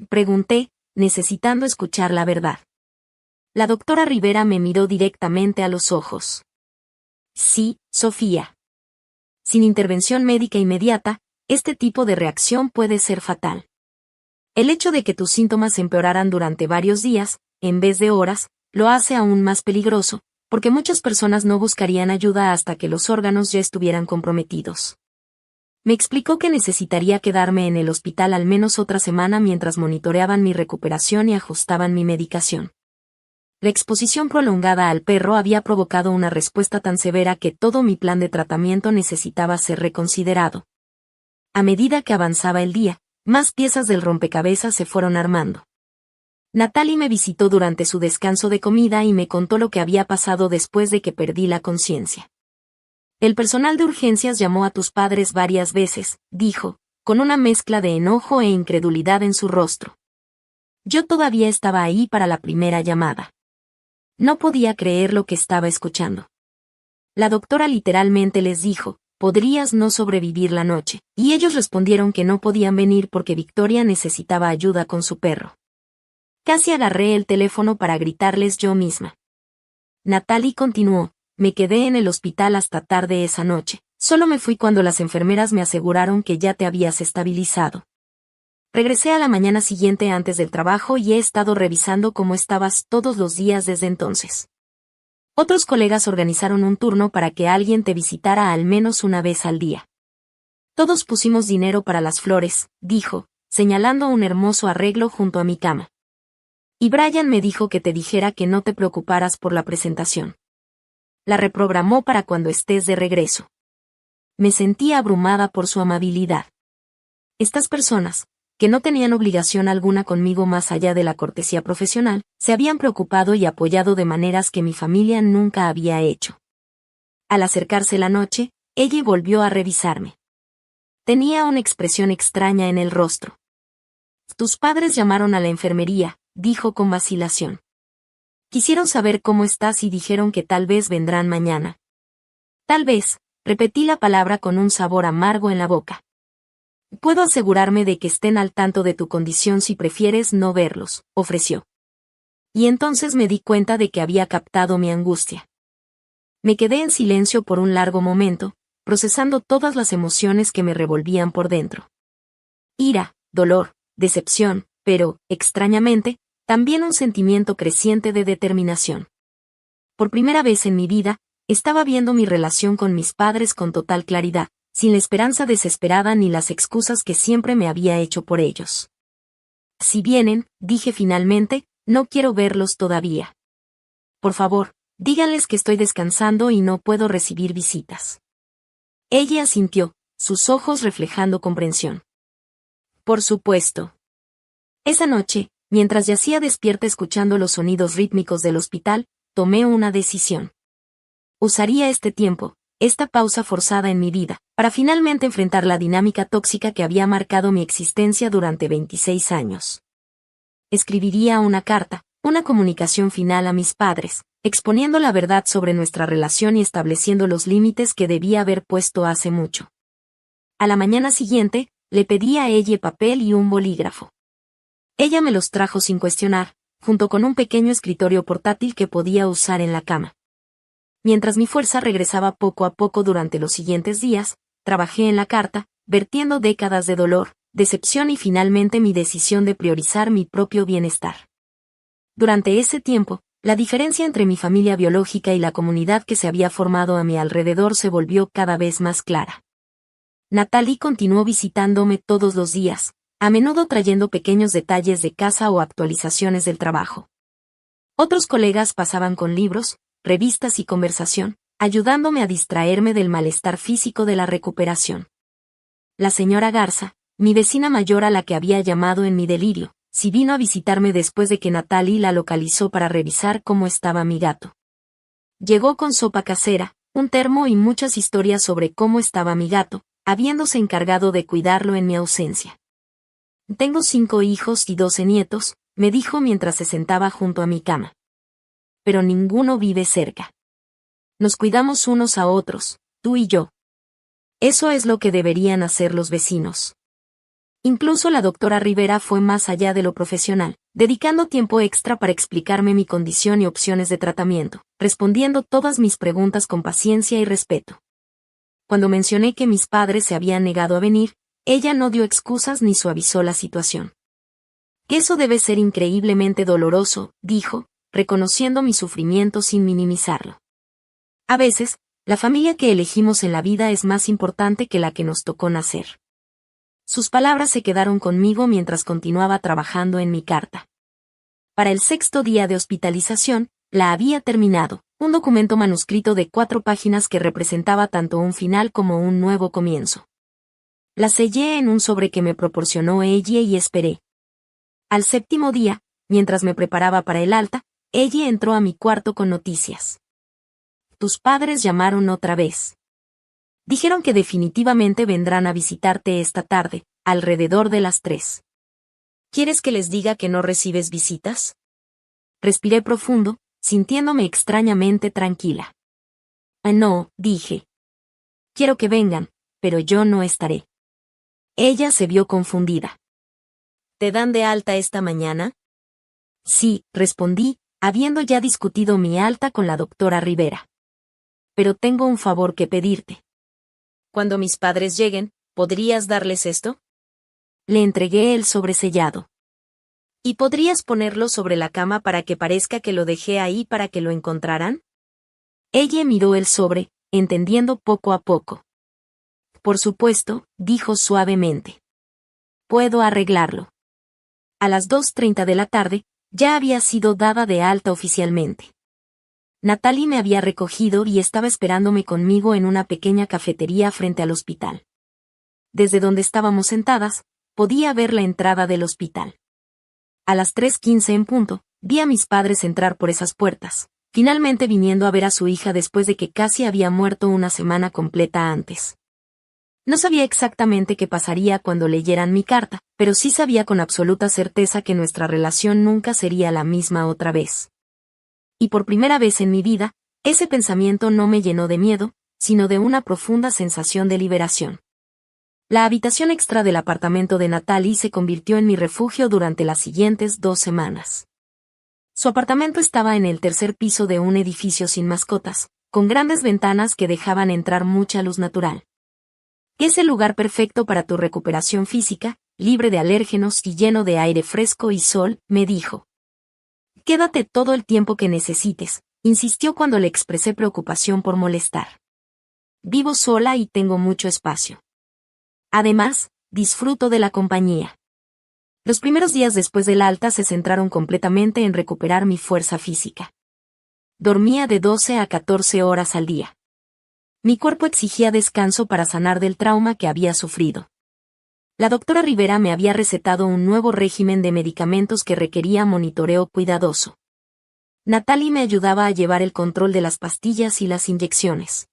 Pregunté, necesitando escuchar la verdad. La doctora Rivera me miró directamente a los ojos. Sí, Sofía. Sin intervención médica inmediata, este tipo de reacción puede ser fatal. El hecho de que tus síntomas empeoraran durante varios días, en vez de horas, lo hace aún más peligroso, porque muchas personas no buscarían ayuda hasta que los órganos ya estuvieran comprometidos. Me explicó que necesitaría quedarme en el hospital al menos otra semana mientras monitoreaban mi recuperación y ajustaban mi medicación. La exposición prolongada al perro había provocado una respuesta tan severa que todo mi plan de tratamiento necesitaba ser reconsiderado. A medida que avanzaba el día, más piezas del rompecabezas se fueron armando. Natalie me visitó durante su descanso de comida y me contó lo que había pasado después de que perdí la conciencia. El personal de urgencias llamó a tus padres varias veces, dijo, con una mezcla de enojo e incredulidad en su rostro. Yo todavía estaba ahí para la primera llamada. No podía creer lo que estaba escuchando. La doctora literalmente les dijo, podrías no sobrevivir la noche, y ellos respondieron que no podían venir porque Victoria necesitaba ayuda con su perro. Casi agarré el teléfono para gritarles yo misma. Natalie continuó, me quedé en el hospital hasta tarde esa noche. Solo me fui cuando las enfermeras me aseguraron que ya te habías estabilizado. Regresé a la mañana siguiente antes del trabajo y he estado revisando cómo estabas todos los días desde entonces. Otros colegas organizaron un turno para que alguien te visitara al menos una vez al día. Todos pusimos dinero para las flores, dijo, señalando un hermoso arreglo junto a mi cama. Y Brian me dijo que te dijera que no te preocuparas por la presentación. La reprogramó para cuando estés de regreso. Me sentí abrumada por su amabilidad. Estas personas, que no tenían obligación alguna conmigo más allá de la cortesía profesional, se habían preocupado y apoyado de maneras que mi familia nunca había hecho. Al acercarse la noche, ella volvió a revisarme. Tenía una expresión extraña en el rostro. Tus padres llamaron a la enfermería, dijo con vacilación. Quisieron saber cómo estás y dijeron que tal vez vendrán mañana. Tal vez, repetí la palabra con un sabor amargo en la boca. Puedo asegurarme de que estén al tanto de tu condición si prefieres no verlos, ofreció. Y entonces me di cuenta de que había captado mi angustia. Me quedé en silencio por un largo momento, procesando todas las emociones que me revolvían por dentro. Ira, dolor, decepción, pero, extrañamente, también un sentimiento creciente de determinación. Por primera vez en mi vida, estaba viendo mi relación con mis padres con total claridad, sin la esperanza desesperada ni las excusas que siempre me había hecho por ellos. Si vienen, dije finalmente, no quiero verlos todavía. Por favor, díganles que estoy descansando y no puedo recibir visitas. Ella asintió, sus ojos reflejando comprensión. Por supuesto. Esa noche, mientras yacía despierta escuchando los sonidos rítmicos del hospital, tomé una decisión. Usaría este tiempo, esta pausa forzada en mi vida, para finalmente enfrentar la dinámica tóxica que había marcado mi existencia durante 26 años. Escribiría una carta, una comunicación final a mis padres, exponiendo la verdad sobre nuestra relación y estableciendo los límites que debía haber puesto hace mucho. A la mañana siguiente, le pedí a ella papel y un bolígrafo. Ella me los trajo sin cuestionar, junto con un pequeño escritorio portátil que podía usar en la cama. Mientras mi fuerza regresaba poco a poco durante los siguientes días, trabajé en la carta, vertiendo décadas de dolor, decepción y finalmente mi decisión de priorizar mi propio bienestar. Durante ese tiempo, la diferencia entre mi familia biológica y la comunidad que se había formado a mi alrededor se volvió cada vez más clara. Natalie continuó visitándome todos los días, a menudo trayendo pequeños detalles de casa o actualizaciones del trabajo. Otros colegas pasaban con libros, revistas y conversación, ayudándome a distraerme del malestar físico de la recuperación. La señora Garza, mi vecina mayor a la que había llamado en mi delirio, sí vino a visitarme después de que Natalie la localizó para revisar cómo estaba mi gato. Llegó con sopa casera, un termo y muchas historias sobre cómo estaba mi gato, habiéndose encargado de cuidarlo en mi ausencia. Tengo 5 hijos y 12 nietos, me dijo mientras se sentaba junto a mi cama. Pero ninguno vive cerca. Nos cuidamos unos a otros, tú y yo. Eso es lo que deberían hacer los vecinos. Incluso la doctora Rivera fue más allá de lo profesional, dedicando tiempo extra para explicarme mi condición y opciones de tratamiento, respondiendo todas mis preguntas con paciencia y respeto. Cuando mencioné que mis padres se habían negado a venir, ella no dio excusas ni suavizó la situación. Eso debe ser increíblemente doloroso, dijo, reconociendo mi sufrimiento sin minimizarlo. A veces, la familia que elegimos en la vida es más importante que la que nos tocó nacer. Sus palabras se quedaron conmigo mientras continuaba trabajando en mi carta. Para el 6º día de hospitalización, la había terminado, un documento manuscrito de 4 páginas que representaba tanto un final como un nuevo comienzo. La sellé en un sobre que me proporcionó ella y esperé. Al 7º día, mientras me preparaba para el alta, ella entró a mi cuarto con noticias. Tus padres llamaron otra vez. Dijeron que definitivamente vendrán a visitarte esta tarde, alrededor de las 3. ¿Quieres que les diga que no recibes visitas? Respiré profundo, sintiéndome extrañamente tranquila. No, dije. Quiero que vengan, pero yo no estaré. Ella se vio confundida. ¿Te dan de alta esta mañana? Sí, respondí, habiendo ya discutido mi alta con la doctora Rivera. Pero tengo un favor que pedirte. Cuando mis padres lleguen, ¿podrías darles esto? Le entregué el sobresellado. ¿Y podrías ponerlo sobre la cama para que parezca que lo dejé ahí para que lo encontraran? Ella miró el sobre, entendiendo poco a poco. Por supuesto, dijo suavemente. Puedo arreglarlo. A las 2:30 de la tarde, ya había sido dada de alta oficialmente. Natalie me había recogido y estaba esperándome conmigo en una pequeña cafetería frente al hospital. Desde donde estábamos sentadas, podía ver la entrada del hospital. A las 3:15 en punto, vi a mis padres entrar por esas puertas, finalmente viniendo a ver a su hija después de que casi había muerto una semana completa antes. No sabía exactamente qué pasaría cuando leyeran mi carta, pero sí sabía con absoluta certeza que nuestra relación nunca sería la misma otra vez. Y por primera vez en mi vida, ese pensamiento no me llenó de miedo, sino de una profunda sensación de liberación. La habitación extra del apartamento de Natalie se convirtió en mi refugio durante las siguientes 2 semanas. Su apartamento estaba en el tercer piso de un edificio sin mascotas, con grandes ventanas que dejaban entrar mucha luz natural. Es el lugar perfecto para tu recuperación física, libre de alérgenos y lleno de aire fresco y sol, me dijo. Quédate todo el tiempo que necesites, insistió cuando le expresé preocupación por molestar. Vivo sola y tengo mucho espacio. Además, disfruto de la compañía. Los primeros días después del alta se centraron completamente en recuperar mi fuerza física. Dormía de 12 a 14 horas al día. Mi cuerpo exigía descanso para sanar del trauma que había sufrido. La doctora Rivera me había recetado un nuevo régimen de medicamentos que requería monitoreo cuidadoso. Natalie me ayudaba a llevar el control de las pastillas y las inyecciones.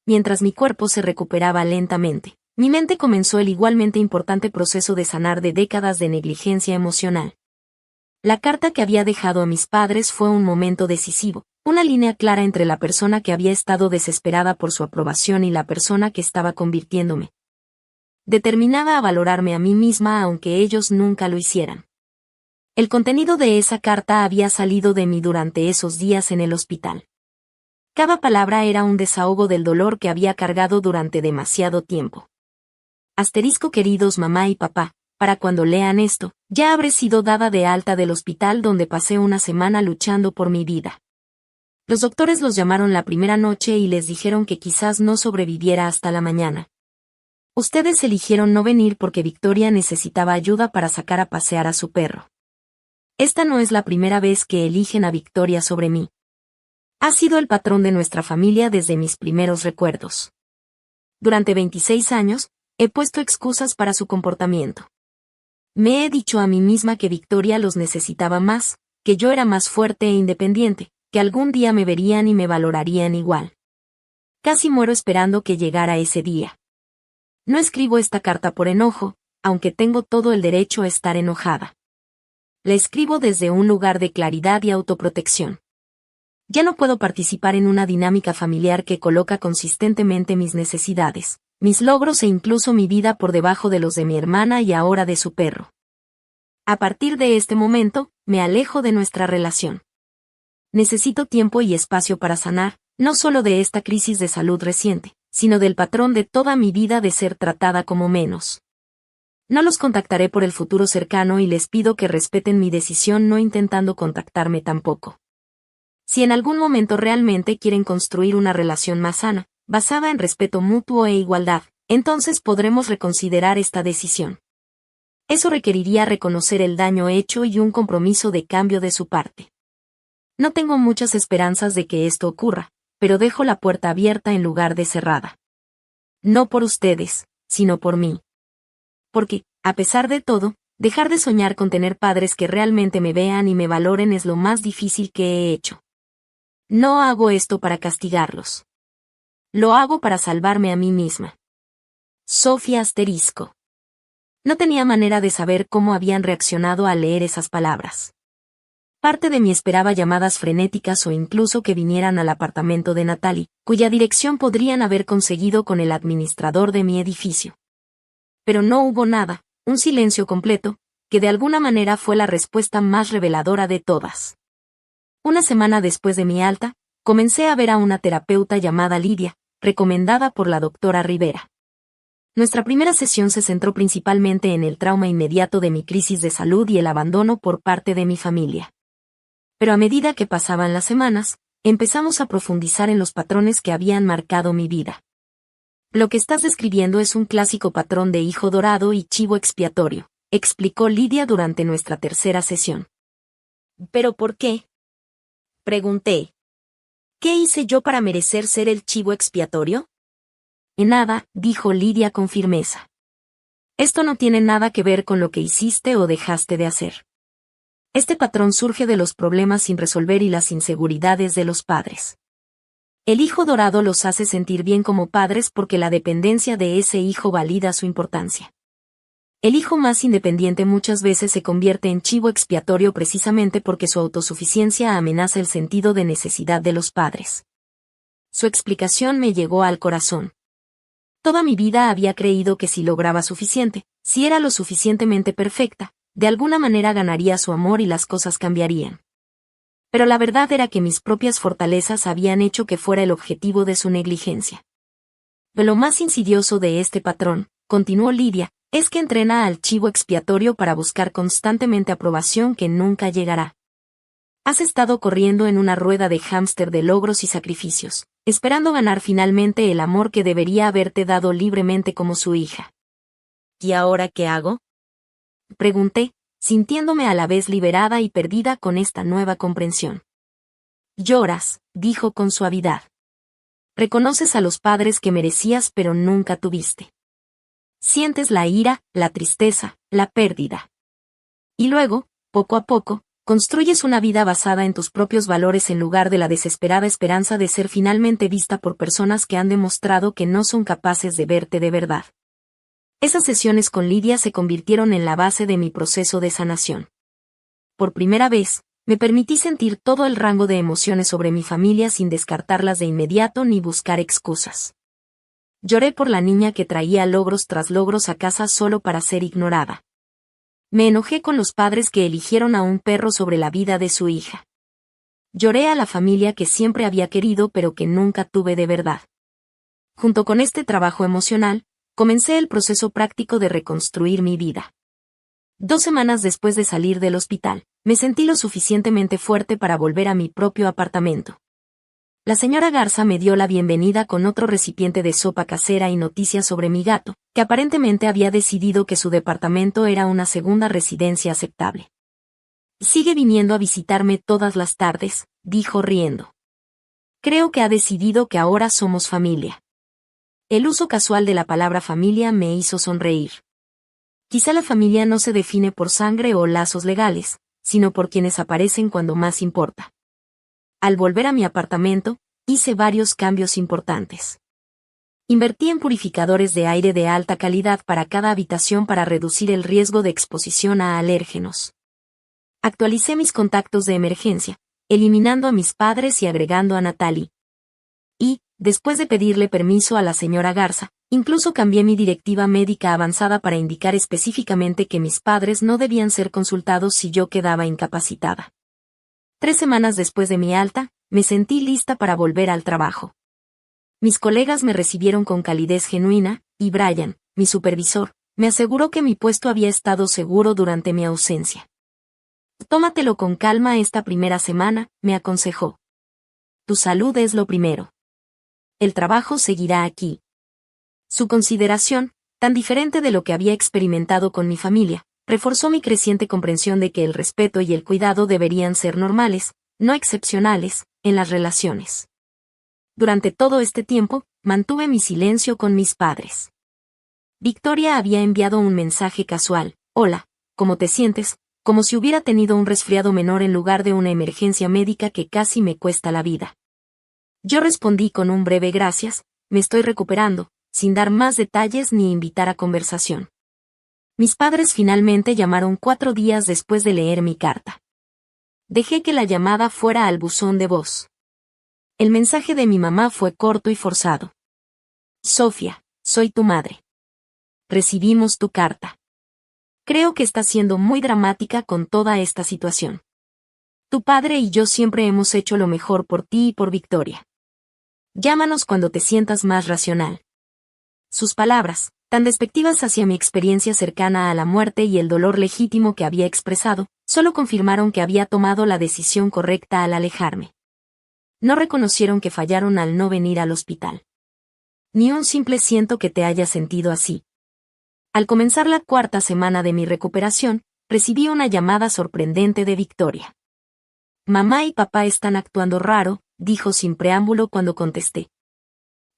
Mientras mi cuerpo se recuperaba lentamente, mi mente comenzó el igualmente importante proceso de sanar de décadas de negligencia emocional. La carta que había dejado a mis padres fue un momento decisivo, una línea clara entre la persona que había estado desesperada por su aprobación y la persona que estaba convirtiéndome. Determinada a valorarme a mí misma aunque ellos nunca lo hicieran. El contenido de esa carta había salido de mí durante esos días en el hospital. Cada palabra era un desahogo del dolor que había cargado durante demasiado tiempo. Asterisco queridos mamá y papá, para cuando lean esto, ya habré sido dada de alta del hospital donde pasé una semana luchando por mi vida. Los doctores los llamaron la primera noche y les dijeron que quizás no sobreviviera hasta la mañana. Ustedes eligieron no venir porque Victoria necesitaba ayuda para sacar a pasear a su perro. Esta no es la primera vez que eligen a Victoria sobre mí. Ha sido el patrón de nuestra familia desde mis primeros recuerdos. Durante 26 años, he puesto excusas para su comportamiento. Me he dicho a mí misma que Victoria los necesitaba más, que yo era más fuerte e independiente, que algún día me verían y me valorarían igual. Casi muero esperando que llegara ese día. No escribo esta carta por enojo, aunque tengo todo el derecho a estar enojada. La escribo desde un lugar de claridad y autoprotección. Ya no puedo participar en una dinámica familiar que coloca consistentemente mis necesidades, mis logros e incluso mi vida por debajo de los de mi hermana y ahora de su perro. A partir de este momento, me alejo de nuestra relación. Necesito tiempo y espacio para sanar, no solo de esta crisis de salud reciente, sino del patrón de toda mi vida de ser tratada como menos. No los contactaré por el futuro cercano y les pido que respeten mi decisión no intentando contactarme tampoco. Si en algún momento realmente quieren construir una relación más sana, basada en respeto mutuo e igualdad, entonces podremos reconsiderar esta decisión. Eso requeriría reconocer el daño hecho y un compromiso de cambio de su parte. No tengo muchas esperanzas de que esto ocurra, pero dejo la puerta abierta en lugar de cerrada. No por ustedes, sino por mí. Porque, a pesar de todo, dejar de soñar con tener padres que realmente me vean y me valoren es lo más difícil que he hecho. No hago esto para castigarlos. Lo hago para salvarme a mí misma. Sofía asterisco. No tenía manera de saber cómo habían reaccionado al leer esas palabras. Parte de mí esperaba llamadas frenéticas o incluso que vinieran al apartamento de Natalie, cuya dirección podrían haber conseguido con el administrador de mi edificio. Pero no hubo nada, un silencio completo, que de alguna manera fue la respuesta más reveladora de todas. Una semana después de mi alta, comencé a ver a una terapeuta llamada Lidia, recomendada por la doctora Rivera. Nuestra primera sesión se centró principalmente en el trauma inmediato de mi crisis de salud y el abandono por parte de mi familia. Pero a medida que pasaban las semanas, empezamos a profundizar en los patrones que habían marcado mi vida. Lo que estás describiendo es un clásico patrón de hijo dorado y chivo expiatorio, explicó Lidia durante nuestra tercera sesión. ¿Pero por qué? Pregunté. ¿Qué hice yo para merecer ser el chivo expiatorio? En nada, dijo Lidia con firmeza. Esto no tiene nada que ver con lo que hiciste o dejaste de hacer. Este patrón surge de los problemas sin resolver y las inseguridades de los padres. El hijo dorado los hace sentir bien como padres porque la dependencia de ese hijo valida su importancia. El hijo más independiente muchas veces se convierte en chivo expiatorio precisamente porque su autosuficiencia amenaza el sentido de necesidad de los padres. Su explicación me llegó al corazón. Toda mi vida había creído que si lograba suficiente, si era lo suficientemente perfecta, de alguna manera ganaría su amor y las cosas cambiarían. Pero la verdad era que mis propias fortalezas habían hecho que fuera el objetivo de su negligencia. Lo más insidioso de este patrón, continuó Lidia, es que entrena al chivo expiatorio para buscar constantemente aprobación que nunca llegará. Has estado corriendo en una rueda de hámster de logros y sacrificios, esperando ganar finalmente el amor que debería haberte dado libremente como su hija. ¿Y ahora qué hago? Pregunté, sintiéndome a la vez liberada y perdida con esta nueva comprensión. Lloras, dijo con suavidad. Reconoces a los padres que merecías pero nunca tuviste. Sientes la ira, la tristeza, la pérdida. Y luego, poco a poco, construyes una vida basada en tus propios valores en lugar de la desesperada esperanza de ser finalmente vista por personas que han demostrado que no son capaces de verte de verdad. Esas sesiones con Lidia se convirtieron en la base de mi proceso de sanación. Por primera vez, me permití sentir todo el rango de emociones sobre mi familia sin descartarlas de inmediato ni buscar excusas. Lloré por la niña que traía logros tras logros a casa solo para ser ignorada. Me enojé con los padres que eligieron a un perro sobre la vida de su hija. Lloré a la familia que siempre había querido pero que nunca tuve de verdad. Junto con este trabajo emocional, comencé el proceso práctico de reconstruir mi vida. 2 semanas después de salir del hospital, me sentí lo suficientemente fuerte para volver a mi propio apartamento. La señora Garza me dio la bienvenida con otro recipiente de sopa casera y noticias sobre mi gato, que aparentemente había decidido que su departamento era una segunda residencia aceptable. Sigue viniendo a visitarme todas las tardes, dijo riendo. Creo que ha decidido que ahora somos familia. El uso casual de la palabra familia me hizo sonreír. Quizá la familia no se define por sangre o lazos legales, sino por quienes aparecen cuando más importa. Al volver a mi apartamento, hice varios cambios importantes. Invertí en purificadores de aire de alta calidad para cada habitación para reducir el riesgo de exposición a alérgenos. Actualicé mis contactos de emergencia, eliminando a mis padres y agregando a Natalie. Y, después de pedirle permiso a la señora Garza, incluso cambié mi directiva médica avanzada para indicar específicamente que mis padres no debían ser consultados si yo quedaba incapacitada. 3 semanas después de mi alta, me sentí lista para volver al trabajo. Mis colegas me recibieron con calidez genuina, y Brian, mi supervisor, me aseguró que mi puesto había estado seguro durante mi ausencia. Tómatelo con calma esta primera semana, me aconsejó. Tu salud es lo primero. El trabajo seguirá aquí. Su consideración, tan diferente de lo que había experimentado con mi familia, reforzó mi creciente comprensión de que el respeto y el cuidado deberían ser normales, no excepcionales, en las relaciones. Durante todo este tiempo, mantuve mi silencio con mis padres. Victoria había enviado un mensaje casual: hola, ¿cómo te sientes?, como si hubiera tenido un resfriado menor en lugar de una emergencia médica que casi me cuesta la vida. Yo respondí con un breve gracias, me estoy recuperando, sin dar más detalles ni invitar a conversación. Mis padres finalmente llamaron 4 días después de leer mi carta. Dejé que la llamada fuera al buzón de voz. El mensaje de mi mamá fue corto y forzado. Sofía, soy tu madre. Recibimos tu carta. Creo que estás siendo muy dramática con toda esta situación. Tu padre y yo siempre hemos hecho lo mejor por ti y por Victoria. Llámanos cuando te sientas más racional. Sus palabras, tan despectivas hacia mi experiencia cercana a la muerte y el dolor legítimo que había expresado, solo confirmaron que había tomado la decisión correcta al alejarme. No reconocieron que fallaron al no venir al hospital. Ni un simple siento que te haya sentido así. Al comenzar la 4ª semana de mi recuperación, recibí una llamada sorprendente de Victoria. Mamá y papá están actuando raro, dijo sin preámbulo cuando contesté.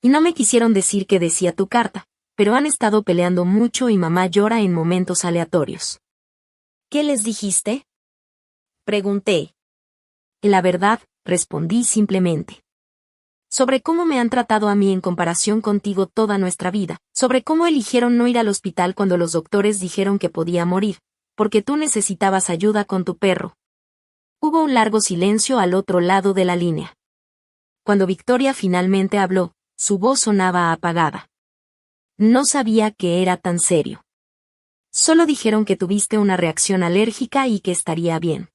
Y no me quisieron decir qué decía tu carta, pero han estado peleando mucho y mamá llora en momentos aleatorios. ¿Qué les dijiste? Pregunté. La verdad, respondí simplemente. Sobre cómo me han tratado a mí en comparación contigo toda nuestra vida, sobre cómo eligieron no ir al hospital cuando los doctores dijeron que podía morir, porque tú necesitabas ayuda con tu perro. Hubo un largo silencio al otro lado de la línea. Cuando Victoria finalmente habló, su voz sonaba apagada. No sabía que era tan serio. Solo dijeron que tuviste una reacción alérgica y que estaría bien.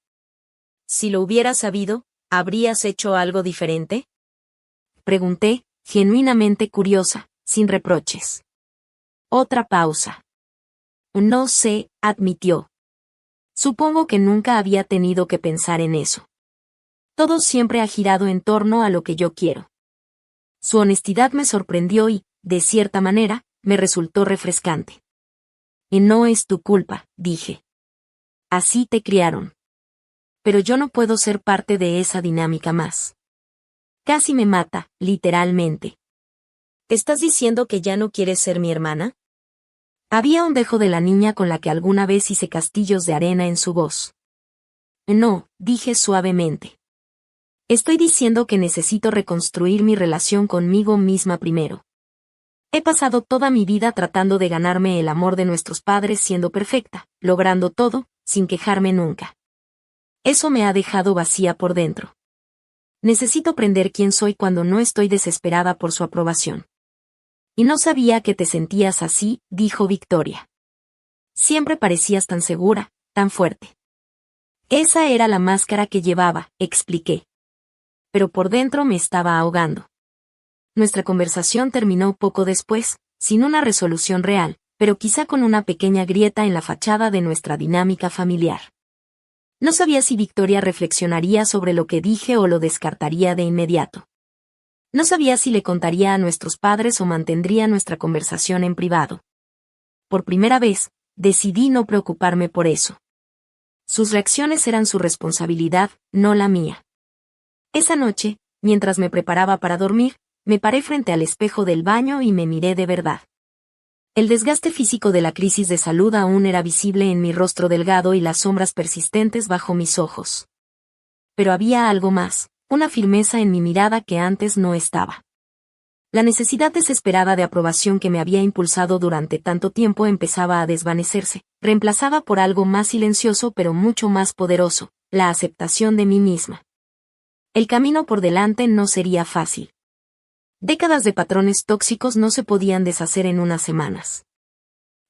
Si lo hubieras sabido, ¿habrías hecho algo diferente? Pregunté, genuinamente curiosa, sin reproches. Otra pausa. No sé, admitió. Supongo que nunca había tenido que pensar en eso. Todo siempre ha girado en torno a lo que yo quiero. Su honestidad me sorprendió y, de cierta manera, me resultó refrescante. Y no es tu culpa, dije. Así te criaron. Pero yo no puedo ser parte de esa dinámica más. Casi me mata, literalmente. ¿Estás diciendo que ya no quieres ser mi hermana? Había un dejo de la niña con la que alguna vez hice castillos de arena en su voz. No, dije suavemente. Estoy diciendo que necesito reconstruir mi relación conmigo misma primero. He pasado toda mi vida tratando de ganarme el amor de nuestros padres siendo perfecta, logrando todo, sin quejarme nunca. Eso me ha dejado vacía por dentro. Necesito aprender quién soy cuando no estoy desesperada por su aprobación. Y no sabía que te sentías así, dijo Victoria. Siempre parecías tan segura, tan fuerte. Esa era la máscara que llevaba, expliqué. Pero por dentro me estaba ahogando. Nuestra conversación terminó poco después, sin una resolución real, pero quizá con una pequeña grieta en la fachada de nuestra dinámica familiar. No sabía si Victoria reflexionaría sobre lo que dije o lo descartaría de inmediato. No sabía si le contaría a nuestros padres o mantendría nuestra conversación en privado. Por primera vez, decidí no preocuparme por eso. Sus reacciones eran su responsabilidad, no la mía. Esa noche, mientras me preparaba para dormir, me paré frente al espejo del baño y me miré de verdad. El desgaste físico de la crisis de salud aún era visible en mi rostro delgado y las sombras persistentes bajo mis ojos. Pero había algo más, una firmeza en mi mirada que antes no estaba. La necesidad desesperada de aprobación que me había impulsado durante tanto tiempo empezaba a desvanecerse, reemplazada por algo más silencioso pero mucho más poderoso, la aceptación de mí misma. El camino por delante no sería fácil. Décadas de patrones tóxicos no se podían deshacer en unas semanas.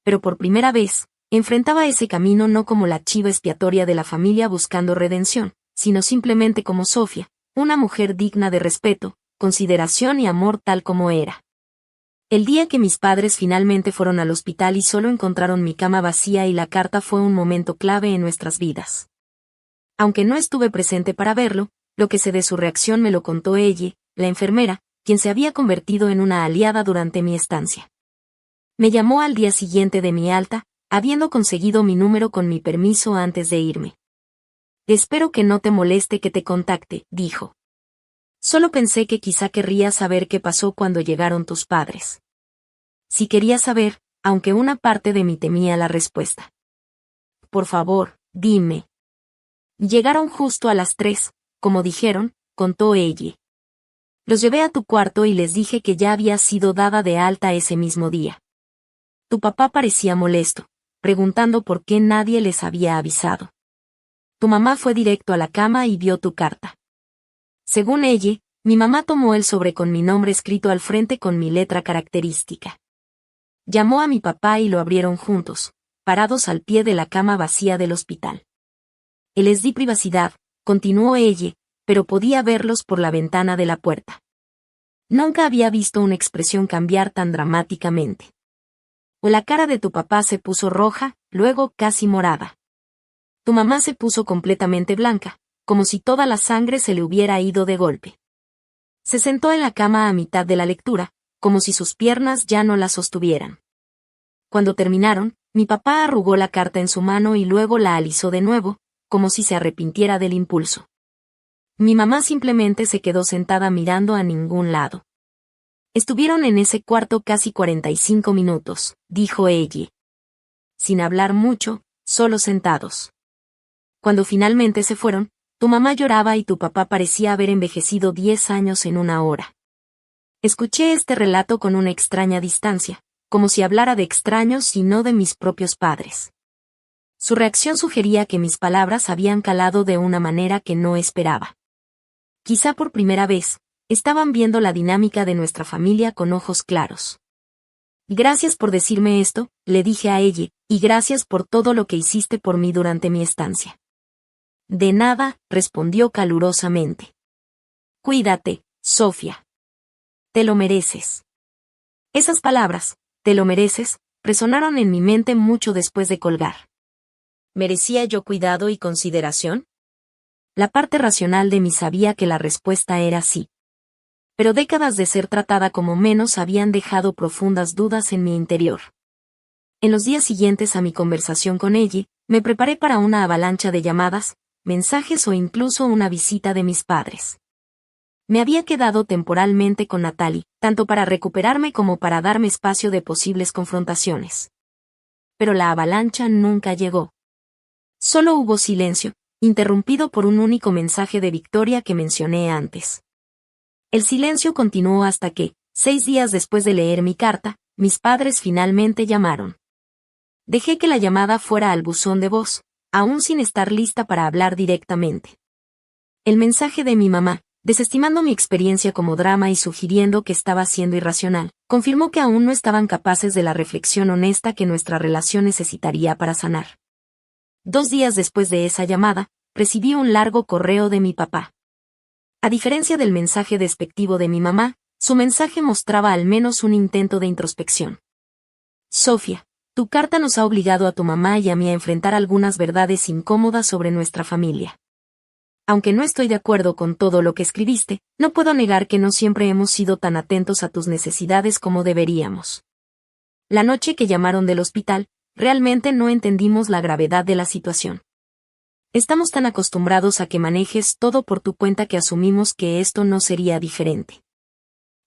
Pero por primera vez, enfrentaba ese camino no como la chiva expiatoria de la familia buscando redención, sino simplemente como Sofía, una mujer digna de respeto, consideración y amor tal como era. El día que mis padres finalmente fueron al hospital y solo encontraron mi cama vacía y la carta fue un momento clave en nuestras vidas. Aunque no estuve presente para verlo, lo que sé de su reacción me lo contó ella, la enfermera, quien se había convertido en una aliada durante mi estancia. Me llamó al día siguiente de mi alta, habiendo conseguido mi número con mi permiso antes de irme. Espero que no te moleste que te contacte, dijo. Solo pensé que quizá querrías saber qué pasó cuando llegaron tus padres. Si quería saber, aunque una parte de mí temía la respuesta. Por favor, dime. Llegaron justo a las 3, como dijeron, contó ella. Los llevé a tu cuarto y les dije que ya había sido dada de alta ese mismo día. Tu papá parecía molesto, preguntando por qué nadie les había avisado. Tu mamá fue directo a la cama y vio tu carta. Según ella, mi mamá tomó el sobre con mi nombre escrito al frente con mi letra característica. Llamó a mi papá y lo abrieron juntos, parados al pie de la cama vacía del hospital. Les di privacidad, continuó ella, pero podía verlos por la ventana de la puerta. Nunca había visto una expresión cambiar tan dramáticamente. La cara de tu papá se puso roja, luego casi morada. Tu mamá se puso completamente blanca, como si toda la sangre se le hubiera ido de golpe. Se sentó en la cama a mitad de la lectura, como si sus piernas ya no la sostuvieran. Cuando terminaron, mi papá arrugó la carta en su mano y luego la alisó de nuevo, como si se arrepintiera del impulso. Mi mamá simplemente se quedó sentada mirando a ningún lado. Estuvieron en ese cuarto casi 45 minutos, dijo ella. Sin hablar mucho, solo sentados. Cuando finalmente se fueron, tu mamá lloraba y tu papá parecía haber envejecido 10 años en una hora. Escuché este relato con una extraña distancia, como si hablara de extraños y no de mis propios padres. Su reacción sugería que mis palabras habían calado de una manera que no esperaba. Quizá por primera vez, estaban viendo la dinámica de nuestra familia con ojos claros. Gracias por decirme esto, le dije a ella, y gracias por todo lo que hiciste por mí durante mi estancia. De nada, respondió calurosamente. Cuídate, Sofía. Te lo mereces. Esas palabras, te lo mereces, resonaron en mi mente mucho después de colgar. ¿Merecía yo cuidado y consideración? La parte racional de mí sabía que la respuesta era sí. Pero décadas de ser tratada como menos habían dejado profundas dudas en mi interior. En los días siguientes a mi conversación con ella, me preparé para una avalancha de llamadas, mensajes o incluso una visita de mis padres. Me había quedado temporalmente con Natalie, tanto para recuperarme como para darme espacio de posibles confrontaciones. Pero la avalancha nunca llegó. Solo hubo silencio, interrumpido por un único mensaje de Victoria que mencioné antes. El silencio continuó hasta que, 6 días después de leer mi carta, mis padres finalmente llamaron. Dejé que la llamada fuera al buzón de voz, aún sin estar lista para hablar directamente. El mensaje de mi mamá, desestimando mi experiencia como drama y sugiriendo que estaba siendo irracional, confirmó que aún no estaban capaces de la reflexión honesta que nuestra relación necesitaría para sanar. 2 días después de esa llamada, recibí un largo correo de mi papá. A diferencia del mensaje despectivo de mi mamá, su mensaje mostraba al menos un intento de introspección. Sofía, tu carta nos ha obligado a tu mamá y a mí a enfrentar algunas verdades incómodas sobre nuestra familia. Aunque no estoy de acuerdo con todo lo que escribiste, no puedo negar que no siempre hemos sido tan atentos a tus necesidades como deberíamos. La noche que llamaron del hospital, realmente no entendimos la gravedad de la situación. Estamos tan acostumbrados a que manejes todo por tu cuenta que asumimos que esto no sería diferente.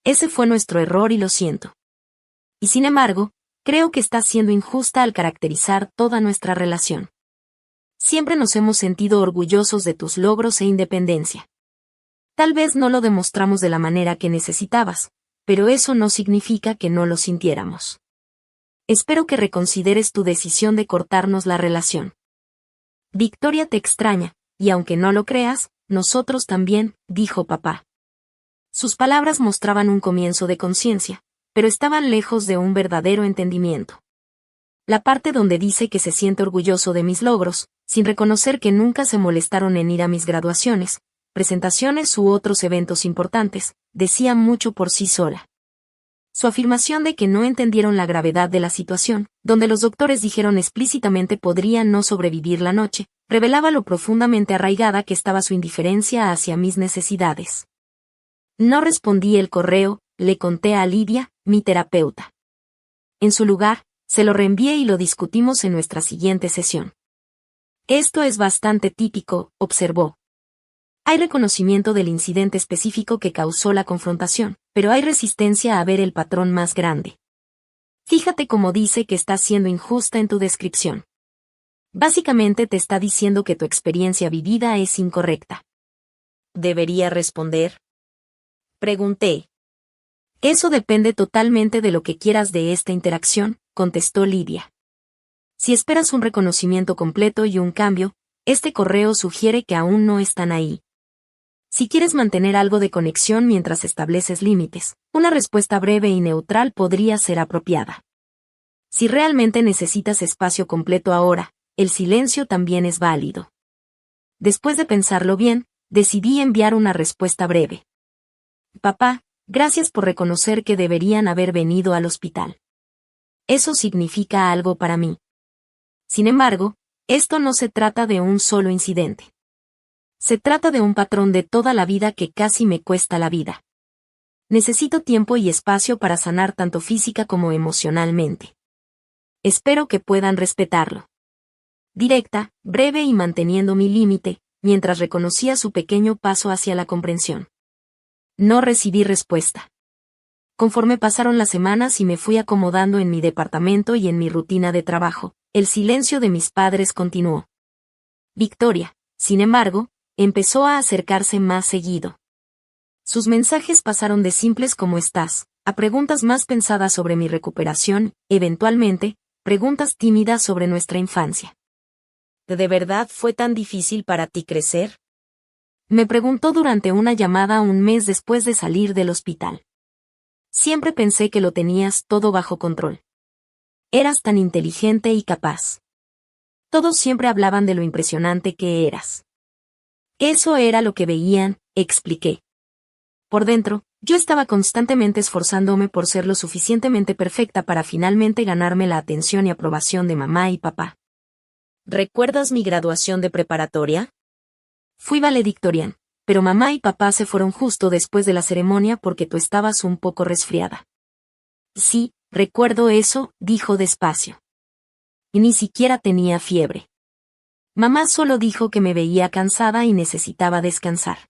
Ese fue nuestro error y lo siento. Y sin embargo, creo que estás siendo injusta al caracterizar toda nuestra relación. Siempre nos hemos sentido orgullosos de tus logros e independencia. Tal vez no lo demostramos de la manera que necesitabas, pero eso no significa que no lo sintiéramos. Espero que reconsideres tu decisión de cortarnos la relación. Victoria te extraña, y aunque no lo creas, nosotros también, dijo papá. Sus palabras mostraban un comienzo de conciencia, pero estaban lejos de un verdadero entendimiento. La parte donde dice que se siente orgulloso de mis logros, sin reconocer que nunca se molestaron en ir a mis graduaciones, presentaciones u otros eventos importantes, decía mucho por sí sola. Su afirmación de que no entendieron la gravedad de la situación, donde los doctores dijeron explícitamente podría no sobrevivir la noche, revelaba lo profundamente arraigada que estaba su indiferencia hacia mis necesidades. No respondí el correo, le conté a Lidia, mi terapeuta. En su lugar, se lo reenvié y lo discutimos en nuestra siguiente sesión. Esto es bastante típico, observó. Hay reconocimiento del incidente específico que causó la confrontación, pero hay resistencia a ver el patrón más grande. Fíjate cómo dice que estás siendo injusta en tu descripción. Básicamente te está diciendo que tu experiencia vivida es incorrecta. ¿Debería responder? Pregunté. Eso depende totalmente de lo que quieras de esta interacción, contestó Lidia. Si esperas un reconocimiento completo y un cambio, este correo sugiere que aún no están ahí. Si quieres mantener algo de conexión mientras estableces límites, una respuesta breve y neutral podría ser apropiada. Si realmente necesitas espacio completo ahora, el silencio también es válido. Después de pensarlo bien, decidí enviar una respuesta breve. Papá, gracias por reconocer que deberían haber venido al hospital. Eso significa algo para mí. Sin embargo, esto no se trata de un solo incidente. Se trata de un patrón de toda la vida que casi me cuesta la vida. Necesito tiempo y espacio para sanar tanto física como emocionalmente. Espero que puedan respetarlo. Directa, breve y manteniendo mi límite, mientras reconocía su pequeño paso hacia la comprensión. No recibí respuesta. Conforme pasaron las semanas y me fui acomodando en mi departamento y en mi rutina de trabajo, el silencio de mis padres continuó. Victoria, sin embargo, empezó a acercarse más seguido. Sus mensajes pasaron de simples ¿cómo estás?, a preguntas más pensadas sobre mi recuperación, eventualmente, preguntas tímidas sobre nuestra infancia. ¿De verdad fue tan difícil para ti crecer? Me preguntó durante una llamada un mes después de salir del hospital. Siempre pensé que lo tenías todo bajo control. Eras tan inteligente y capaz. Todos siempre hablaban de lo impresionante que eras. Eso era lo que veían, expliqué. Por dentro, yo estaba constantemente esforzándome por ser lo suficientemente perfecta para finalmente ganarme la atención y aprobación de mamá y papá. ¿Recuerdas mi graduación de preparatoria? Fui valedictorian, pero mamá y papá se fueron justo después de la ceremonia porque tú estabas un poco resfriada. Sí, recuerdo eso, dijo despacio. Y ni siquiera tenía fiebre. Mamá solo dijo que me veía cansada y necesitaba descansar.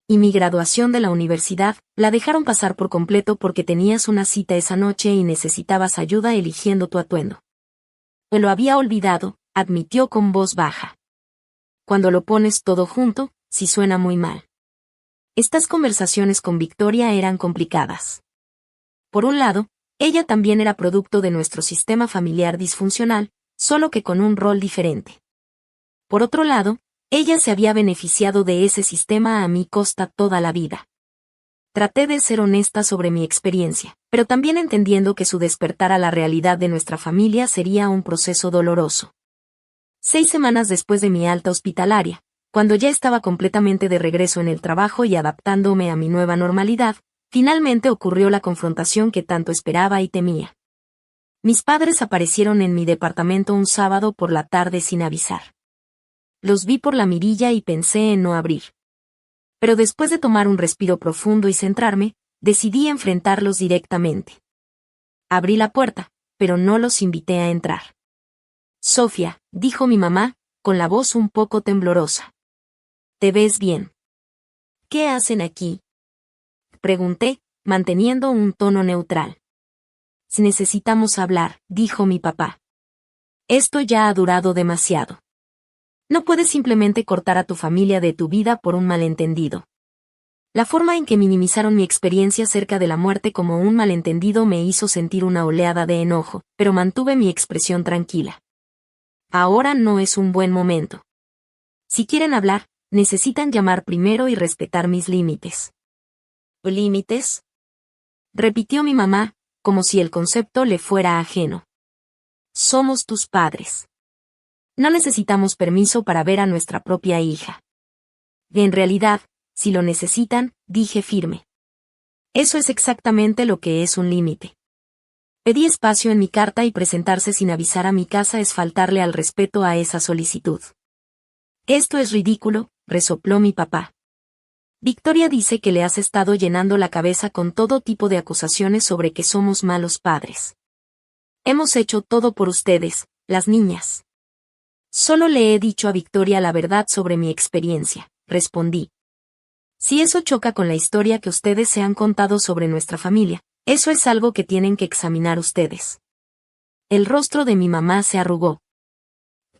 Y mi graduación de la universidad, la dejaron pasar por completo porque tenías una cita esa noche y necesitabas ayuda eligiendo tu atuendo. Me lo había olvidado, admitió con voz baja. Cuando lo pones todo junto, sí suena muy mal. Estas conversaciones con Victoria eran complicadas. Por un lado, ella también era producto de nuestro sistema familiar disfuncional, solo que con un rol diferente. Por otro lado, ella se había beneficiado de ese sistema a mi costa toda la vida. Traté de ser honesta sobre mi experiencia, pero también entendiendo que su despertar a la realidad de nuestra familia sería un proceso doloroso. 6 semanas después de mi alta hospitalaria, cuando ya estaba completamente de regreso en el trabajo y adaptándome a mi nueva normalidad, finalmente ocurrió la confrontación que tanto esperaba y temía. Mis padres aparecieron en mi departamento un sábado por la tarde sin avisar. Los vi por la mirilla y pensé en no abrir. Pero después de tomar un respiro profundo y centrarme, decidí enfrentarlos directamente. Abrí la puerta, pero no los invité a entrar. Sofía, dijo mi mamá, con la voz un poco temblorosa. ¿Te ves bien? ¿Qué hacen aquí? Pregunté, manteniendo un tono neutral. Si necesitamos hablar, dijo mi papá. Esto ya ha durado demasiado. No puedes simplemente cortar a tu familia de tu vida por un malentendido. La forma en que minimizaron mi experiencia cerca de la muerte como un malentendido me hizo sentir una oleada de enojo, pero mantuve mi expresión tranquila. Ahora no es un buen momento. Si quieren hablar, necesitan llamar primero y respetar mis límites. ¿Límites? Repitió mi mamá, como si el concepto le fuera ajeno. Somos tus padres. No necesitamos permiso para ver a nuestra propia hija. En realidad, si lo necesitan, dije firme. Eso es exactamente lo que es un límite. Pedí espacio en mi carta y presentarse sin avisar a mi casa es faltarle al respeto a esa solicitud. Esto es ridículo, resopló mi papá. Victoria dice que le has estado llenando la cabeza con todo tipo de acusaciones sobre que somos malos padres. Hemos hecho todo por ustedes, las niñas. Solo le he dicho a Victoria la verdad sobre mi experiencia, respondí. Si eso choca con la historia que ustedes se han contado sobre nuestra familia, eso es algo que tienen que examinar ustedes. El rostro de mi mamá se arrugó.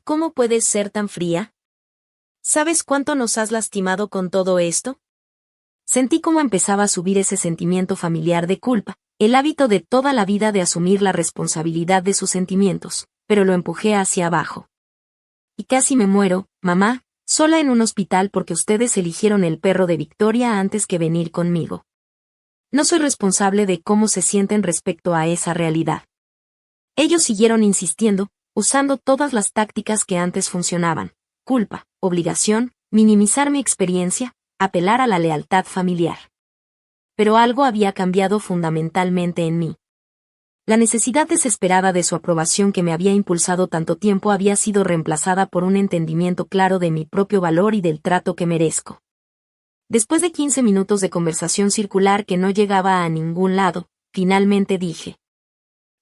¿Cómo puedes ser tan fría? ¿Sabes cuánto nos has lastimado con todo esto? Sentí cómo empezaba a subir ese sentimiento familiar de culpa, el hábito de toda la vida de asumir la responsabilidad de sus sentimientos, pero lo empujé hacia abajo. Y casi me muero, mamá, sola en un hospital porque ustedes eligieron el perro de Victoria antes que venir conmigo. No soy responsable de cómo se sienten respecto a esa realidad. Ellos siguieron insistiendo, usando todas las tácticas que antes funcionaban. Culpa, obligación, minimizar mi experiencia, apelar a la lealtad familiar. Pero algo había cambiado fundamentalmente en mí. La necesidad desesperada de su aprobación que me había impulsado tanto tiempo había sido reemplazada por un entendimiento claro de mi propio valor y del trato que merezco. Después de 15 minutos de conversación circular que no llegaba a ningún lado, finalmente dije: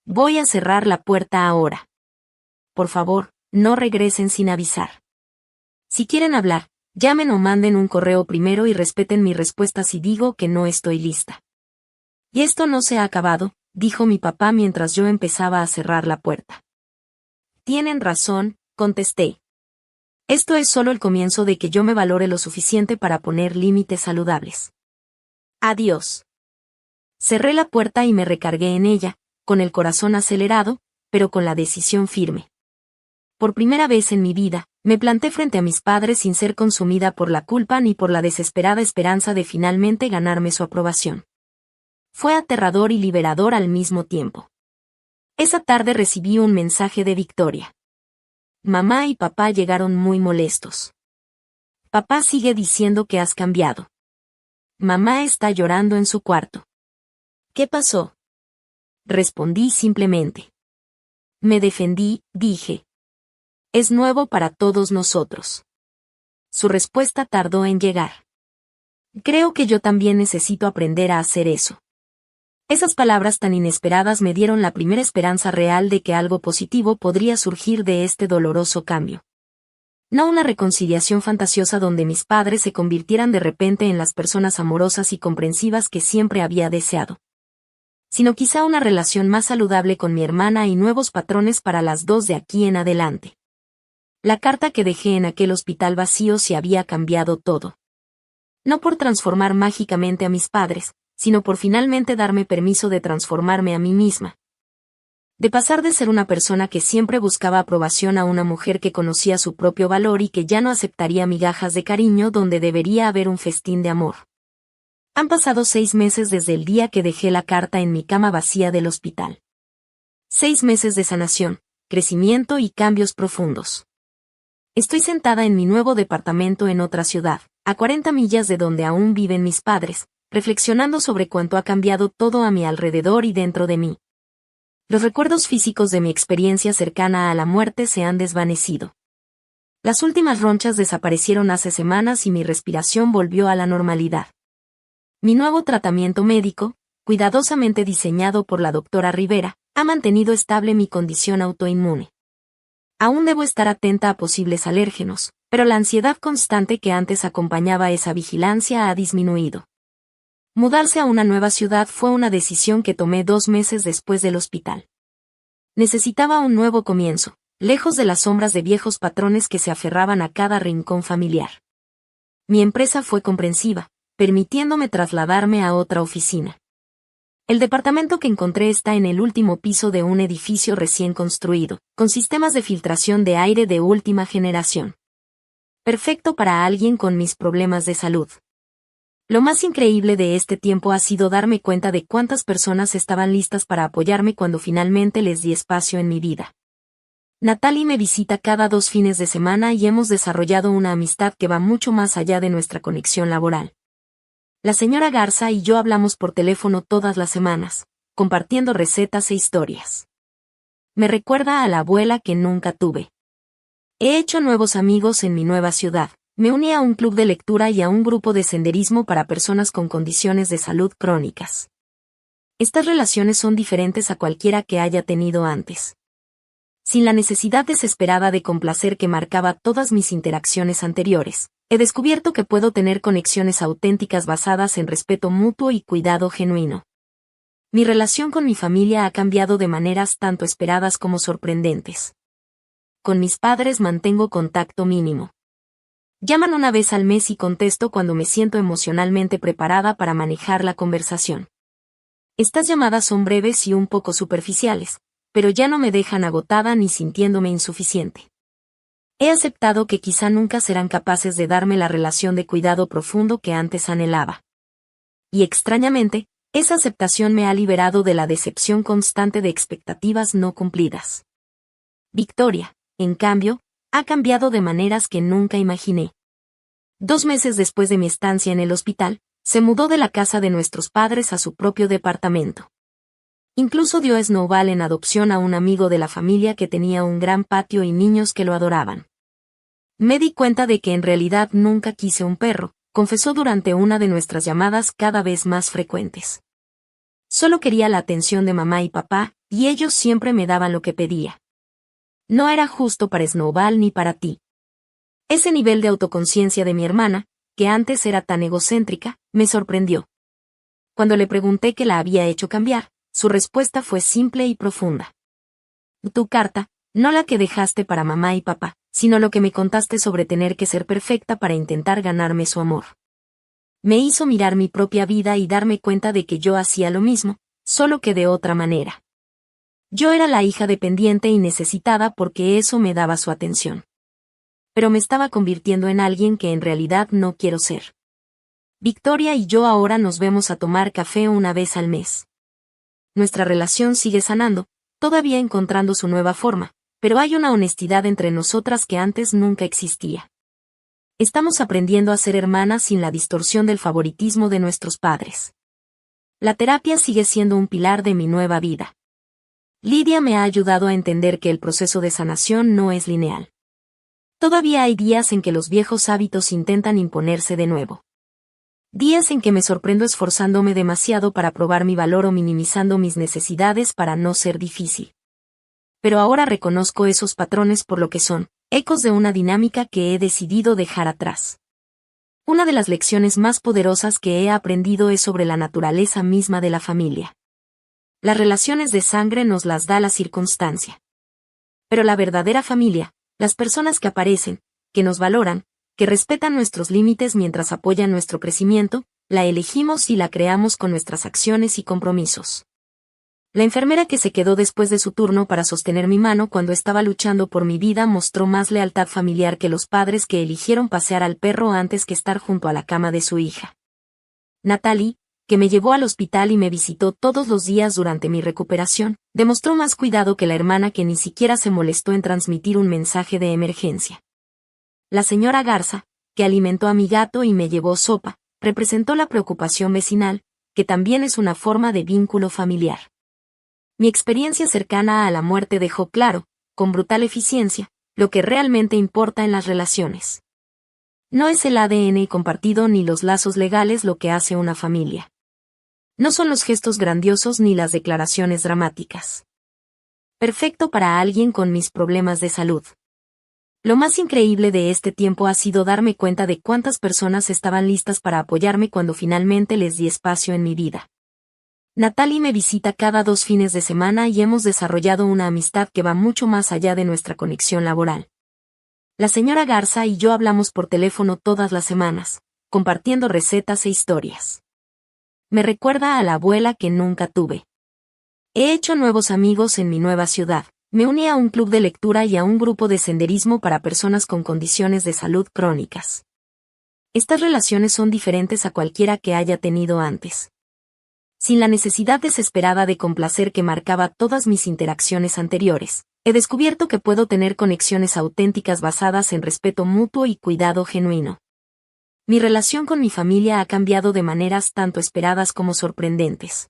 voy a cerrar la puerta ahora. Por favor, no regresen sin avisar. Si quieren hablar, llamen o manden un correo primero y respeten mi respuesta si digo que no estoy lista. Y esto no se ha acabado, dijo mi papá mientras yo empezaba a cerrar la puerta. Tienen razón, contesté. Esto es solo el comienzo de que yo me valore lo suficiente para poner límites saludables. Adiós. Cerré la puerta y me recargué en ella, con el corazón acelerado, pero con la decisión firme. Por primera vez en mi vida, me planté frente a mis padres sin ser consumida por la culpa ni por la desesperada esperanza de finalmente ganarme su aprobación. Fue aterrador y liberador al mismo tiempo. Esa tarde recibí un mensaje de Victoria. Mamá y papá llegaron muy molestos. Papá sigue diciendo que has cambiado. Mamá está llorando en su cuarto. ¿Qué pasó? Respondí simplemente. Me defendí, dije. Es nuevo para todos nosotros. Su respuesta tardó en llegar. Creo que yo también necesito aprender a hacer eso. Esas palabras tan inesperadas me dieron la primera esperanza real de que algo positivo podría surgir de este doloroso cambio. No una reconciliación fantasiosa donde mis padres se convirtieran de repente en las personas amorosas y comprensivas que siempre había deseado, sino quizá una relación más saludable con mi hermana y nuevos patrones para las dos de aquí en adelante. La carta que dejé en aquel hospital vacío se había cambiado todo. No por transformar mágicamente a mis padres, sino por finalmente darme permiso de transformarme a mí misma. De pasar de ser una persona que siempre buscaba aprobación a una mujer que conocía su propio valor y que ya no aceptaría migajas de cariño donde debería haber un festín de amor. Han pasado 6 meses desde el día que dejé la carta en mi cama vacía del hospital. 6 meses de sanación, crecimiento y cambios profundos. Estoy sentada en mi nuevo departamento en otra ciudad, a 40 millas de donde aún viven mis padres, reflexionando sobre cuánto ha cambiado todo a mi alrededor y dentro de mí. Los recuerdos físicos de mi experiencia cercana a la muerte se han desvanecido. Las últimas ronchas desaparecieron hace semanas y mi respiración volvió a la normalidad. Mi nuevo tratamiento médico, cuidadosamente diseñado por la doctora Rivera, ha mantenido estable mi condición autoinmune. Aún debo estar atenta a posibles alérgenos, pero la ansiedad constante que antes acompañaba esa vigilancia ha disminuido. Mudarse a una nueva ciudad fue una decisión que tomé 2 meses después del hospital. Necesitaba un nuevo comienzo, lejos de las sombras de viejos patrones que se aferraban a cada rincón familiar. Mi empresa fue comprensiva, permitiéndome trasladarme a otra oficina. El departamento que encontré está en el último piso de un edificio recién construido, con sistemas de filtración de aire de última generación. Perfecto para alguien con mis problemas de salud. Lo más increíble de este tiempo ha sido darme cuenta de cuántas personas estaban listas para apoyarme cuando finalmente les di espacio en mi vida. Natalie me visita cada 2 fines de semana y hemos desarrollado una amistad que va mucho más allá de nuestra conexión laboral. La señora Garza y yo hablamos por teléfono todas las semanas, compartiendo recetas e historias. Me recuerda a la abuela que nunca tuve. He hecho nuevos amigos en mi nueva ciudad. Me uní a un club de lectura y a un grupo de senderismo para personas con condiciones de salud crónicas. Estas relaciones son diferentes a cualquiera que haya tenido antes. Sin la necesidad desesperada de complacer que marcaba todas mis interacciones anteriores, he descubierto que puedo tener conexiones auténticas basadas en respeto mutuo y cuidado genuino. Mi relación con mi familia ha cambiado de maneras tanto esperadas como sorprendentes. Con mis padres mantengo contacto mínimo. Llaman una vez al mes y contesto cuando me siento emocionalmente preparada para manejar la conversación. Estas llamadas son breves y un poco superficiales, pero ya no me dejan agotada ni sintiéndome insuficiente. He aceptado que quizá nunca serán capaces de darme la relación de cuidado profundo que antes anhelaba. Y extrañamente, esa aceptación me ha liberado de la decepción constante de expectativas no cumplidas. Victoria, en cambio, ha cambiado de maneras que nunca imaginé. 2 meses después de mi estancia en el hospital, se mudó de la casa de nuestros padres a su propio departamento. Incluso dio a Snowball en adopción a un amigo de la familia que tenía un gran patio y niños que lo adoraban. Me di cuenta de que en realidad nunca quise un perro, confesó durante una de nuestras llamadas cada vez más frecuentes. Solo quería la atención de mamá y papá, y ellos siempre me daban lo que pedía. No era justo para Snowball ni para ti. Ese nivel de autoconciencia de mi hermana, que antes era tan egocéntrica, me sorprendió. Cuando le pregunté qué la había hecho cambiar, su respuesta fue simple y profunda. Tu carta, no la que dejaste para mamá y papá, sino lo que me contaste sobre tener que ser perfecta para intentar ganarme su amor. Me hizo mirar mi propia vida y darme cuenta de que yo hacía lo mismo, solo que de otra manera. Yo era la hija dependiente y necesitada porque eso me daba su atención. Pero me estaba convirtiendo en alguien que en realidad no quiero ser. Victoria y yo ahora nos vemos a tomar café una vez al mes. Nuestra relación sigue sanando, todavía encontrando su nueva forma, pero hay una honestidad entre nosotras que antes nunca existía. Estamos aprendiendo a ser hermanas sin la distorsión del favoritismo de nuestros padres. La terapia sigue siendo un pilar de mi nueva vida. Lidia me ha ayudado a entender que el proceso de sanación no es lineal. Todavía hay días en que los viejos hábitos intentan imponerse de nuevo. Días en que me sorprendo esforzándome demasiado para probar mi valor o minimizando mis necesidades para no ser difícil. Pero ahora reconozco esos patrones por lo que son, ecos de una dinámica que he decidido dejar atrás. Una de las lecciones más poderosas que he aprendido es sobre la naturaleza misma de la familia. Las relaciones de sangre nos las da la circunstancia. Pero la verdadera familia, las personas que aparecen, que nos valoran, que respetan nuestros límites mientras apoyan nuestro crecimiento, la elegimos y la creamos con nuestras acciones y compromisos. La enfermera que se quedó después de su turno para sostener mi mano cuando estaba luchando por mi vida mostró más lealtad familiar que los padres que eligieron pasear al perro antes que estar junto a la cama de su hija. Natalie, que me llevó al hospital y me visitó todos los días durante mi recuperación, demostró más cuidado que la hermana que ni siquiera se molestó en transmitir un mensaje de emergencia. La señora Garza, que alimentó a mi gato y me llevó sopa, representó la preocupación vecinal, que también es una forma de vínculo familiar. Mi experiencia cercana a la muerte dejó claro, con brutal eficiencia, lo que realmente importa en las relaciones. No es el ADN compartido ni los lazos legales lo que hace una familia. No son los gestos grandiosos ni las declaraciones dramáticas. Perfecto para alguien con mis problemas de salud. Lo más increíble de este tiempo ha sido darme cuenta de cuántas personas estaban listas para apoyarme cuando finalmente les di espacio en mi vida. Natalie me visita cada 2 fines de semana y hemos desarrollado una amistad que va mucho más allá de nuestra conexión laboral. La señora Garza y yo hablamos por teléfono todas las semanas, compartiendo recetas e historias. Me recuerda a la abuela que nunca tuve. He hecho nuevos amigos en mi nueva ciudad. Me uní a un club de lectura y a un grupo de senderismo para personas con condiciones de salud crónicas. Estas relaciones son diferentes a cualquiera que haya tenido antes. Sin la necesidad desesperada de complacer que marcaba todas mis interacciones anteriores, he descubierto que puedo tener conexiones auténticas basadas en respeto mutuo y cuidado genuino. Mi relación con mi familia ha cambiado de maneras tanto esperadas como sorprendentes.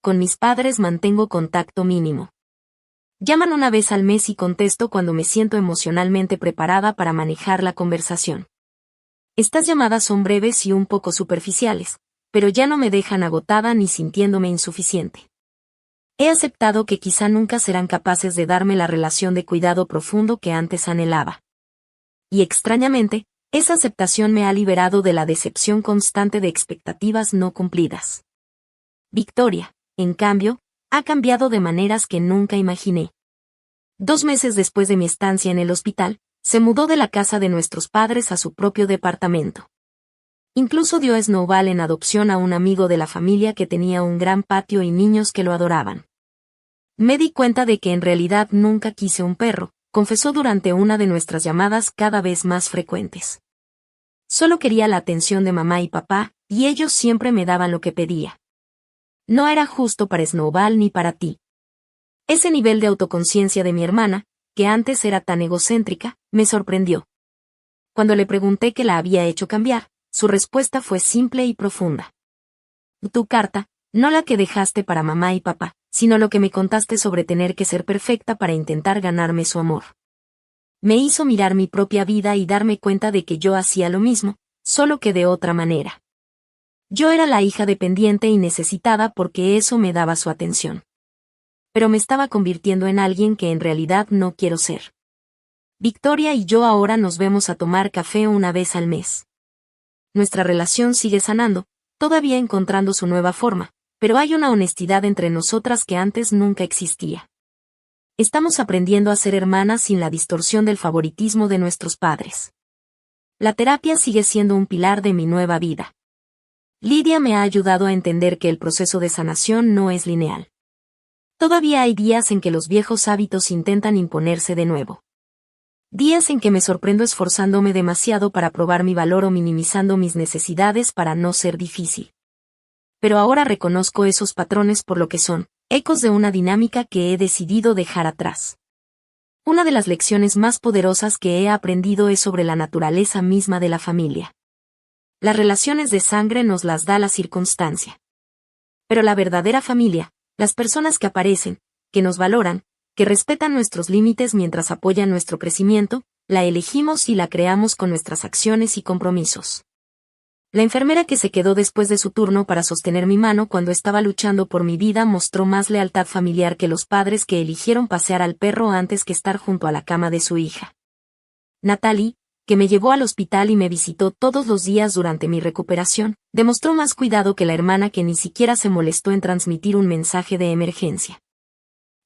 Con mis padres mantengo contacto mínimo. Llaman una vez al mes y contesto cuando me siento emocionalmente preparada para manejar la conversación. Estas llamadas son breves y un poco superficiales, pero ya no me dejan agotada ni sintiéndome insuficiente. He aceptado que quizá nunca serán capaces de darme la relación de cuidado profundo que antes anhelaba. Y extrañamente, esa aceptación me ha liberado de la decepción constante de expectativas no cumplidas. Victoria, en cambio, ha cambiado de maneras que nunca imaginé. 2 meses después de mi estancia en el hospital, se mudó de la casa de nuestros padres a su propio departamento. Incluso dio a Snowball en adopción a un amigo de la familia que tenía un gran patio y niños que lo adoraban. Me di cuenta de que en realidad nunca quise un perro, confesó durante una de nuestras llamadas cada vez más frecuentes. Solo quería la atención de mamá y papá, y ellos siempre me daban lo que pedía. No era justo para Snowball ni para ti. Ese nivel de autoconciencia de mi hermana, que antes era tan egocéntrica, Me sorprendió. Cuando le pregunté qué la había hecho cambiar, su respuesta fue simple y profunda. Tu carta, no la que dejaste para mamá y papá, sino lo que me contaste sobre tener que ser perfecta para intentar ganarme su amor. Me hizo mirar mi propia vida y darme cuenta de que yo hacía lo mismo, solo que de otra manera. Yo era la hija dependiente y necesitada porque eso me daba su atención. Pero me estaba convirtiendo en alguien que en realidad no quiero ser. Victoria y yo ahora nos vemos a tomar café una vez al mes. Nuestra relación sigue sanando, todavía encontrando su nueva forma, pero hay una honestidad entre nosotras que antes nunca existía. Estamos aprendiendo a ser hermanas sin la distorsión del favoritismo de nuestros padres. La terapia sigue siendo un pilar de mi nueva vida. Lidia me ha ayudado a entender que el proceso de sanación no es lineal. Todavía hay días en que los viejos hábitos intentan imponerse de nuevo. Días en que me sorprendo esforzándome demasiado para probar mi valor o minimizando mis necesidades para no ser difícil. Pero ahora reconozco esos patrones por lo que son, ecos de una dinámica que he decidido dejar atrás. Una de las lecciones más poderosas que he aprendido es sobre la naturaleza misma de la familia. Las relaciones de sangre nos las da la circunstancia. Pero la verdadera familia, las personas que aparecen, que nos valoran, que respetan nuestros límites mientras apoyan nuestro crecimiento, la elegimos y la creamos con nuestras acciones y compromisos. La enfermera que se quedó después de su turno para sostener mi mano cuando estaba luchando por mi vida mostró más lealtad familiar que los padres que eligieron pasear al perro antes que estar junto a la cama de su hija. Natalie, que me llevó al hospital y me visitó todos los días durante mi recuperación, demostró más cuidado que la hermana que ni siquiera se molestó en transmitir un mensaje de emergencia.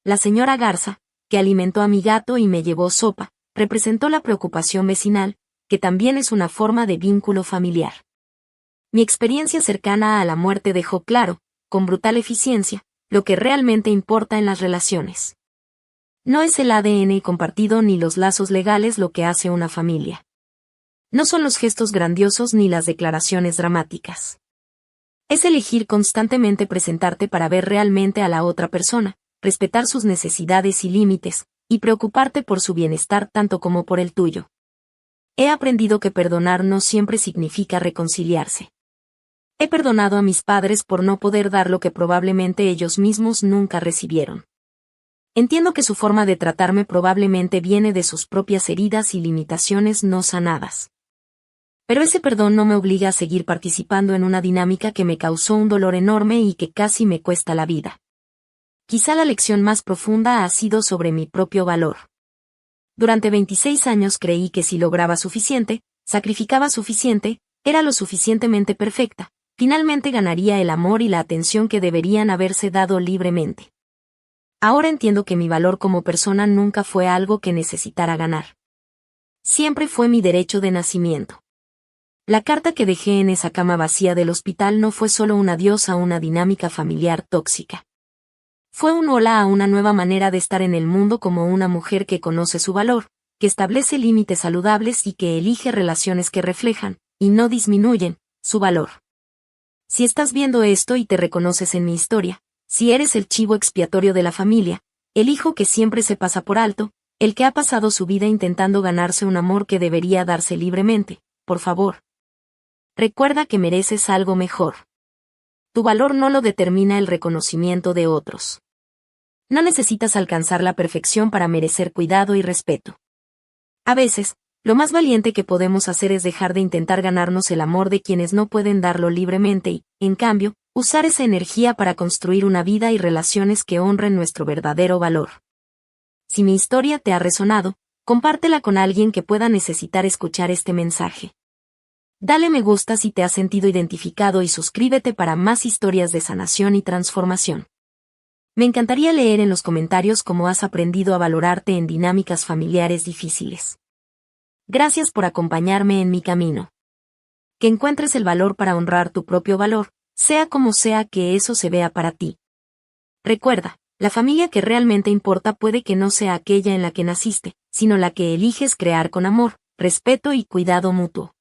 La señora Garza, que alimentó a mi gato y me llevó sopa, representó la preocupación vecinal, que también es una forma de vínculo familiar. Mi experiencia cercana a la muerte dejó claro, con brutal eficiencia, lo que realmente importa en las relaciones. No es el ADN compartido ni los lazos legales lo que hace una familia. No son los gestos grandiosos ni las declaraciones dramáticas. Es elegir constantemente presentarte para ver realmente a la otra persona, respetar sus necesidades y límites, y preocuparte por su bienestar tanto como por el tuyo. He aprendido que perdonar no siempre significa reconciliarse. He perdonado a mis padres por no poder dar lo que probablemente ellos mismos nunca recibieron. Entiendo que su forma de tratarme probablemente viene de sus propias heridas y limitaciones no sanadas. Pero ese perdón no me obliga a seguir participando en una dinámica que me causó un dolor enorme y que casi me cuesta la vida. Quizá la lección más profunda ha sido sobre mi propio valor. Durante 26 años creí que si lograba suficiente, sacrificaba suficiente, era lo suficientemente perfecta, finalmente ganaría el amor y la atención que deberían haberse dado libremente. Ahora entiendo que mi valor como persona nunca fue algo que necesitara ganar. Siempre fue mi derecho de nacimiento. La carta que dejé en esa cama vacía del hospital no fue solo un adiós a una dinámica familiar tóxica. Fue un hola a una nueva manera de estar en el mundo como una mujer que conoce su valor, que establece límites saludables y que elige relaciones que reflejan, y no disminuyen, su valor. Si estás viendo esto y te reconoces en mi historia, si eres el chivo expiatorio de la familia, el hijo que siempre se pasa por alto, el que ha pasado su vida intentando ganarse un amor que debería darse libremente, por favor. Recuerda que mereces algo mejor. Tu valor no lo determina el reconocimiento de otros. No necesitas alcanzar la perfección para merecer cuidado y respeto. A veces, lo más valiente que podemos hacer es dejar de intentar ganarnos el amor de quienes no pueden darlo libremente y, en cambio, usar esa energía para construir una vida y relaciones que honren nuestro verdadero valor. Si mi historia te ha resonado, compártela con alguien que pueda necesitar escuchar este mensaje. Dale me gusta si te has sentido identificado y suscríbete para más historias de sanación y transformación. Me encantaría leer en los comentarios cómo has aprendido a valorarte en dinámicas familiares difíciles. Gracias por acompañarme en mi camino. Que encuentres el valor para honrar tu propio valor, sea como sea que eso se vea para ti. Recuerda, la familia que realmente importa puede que no sea aquella en la que naciste, sino la que eliges crear con amor, respeto y cuidado mutuo.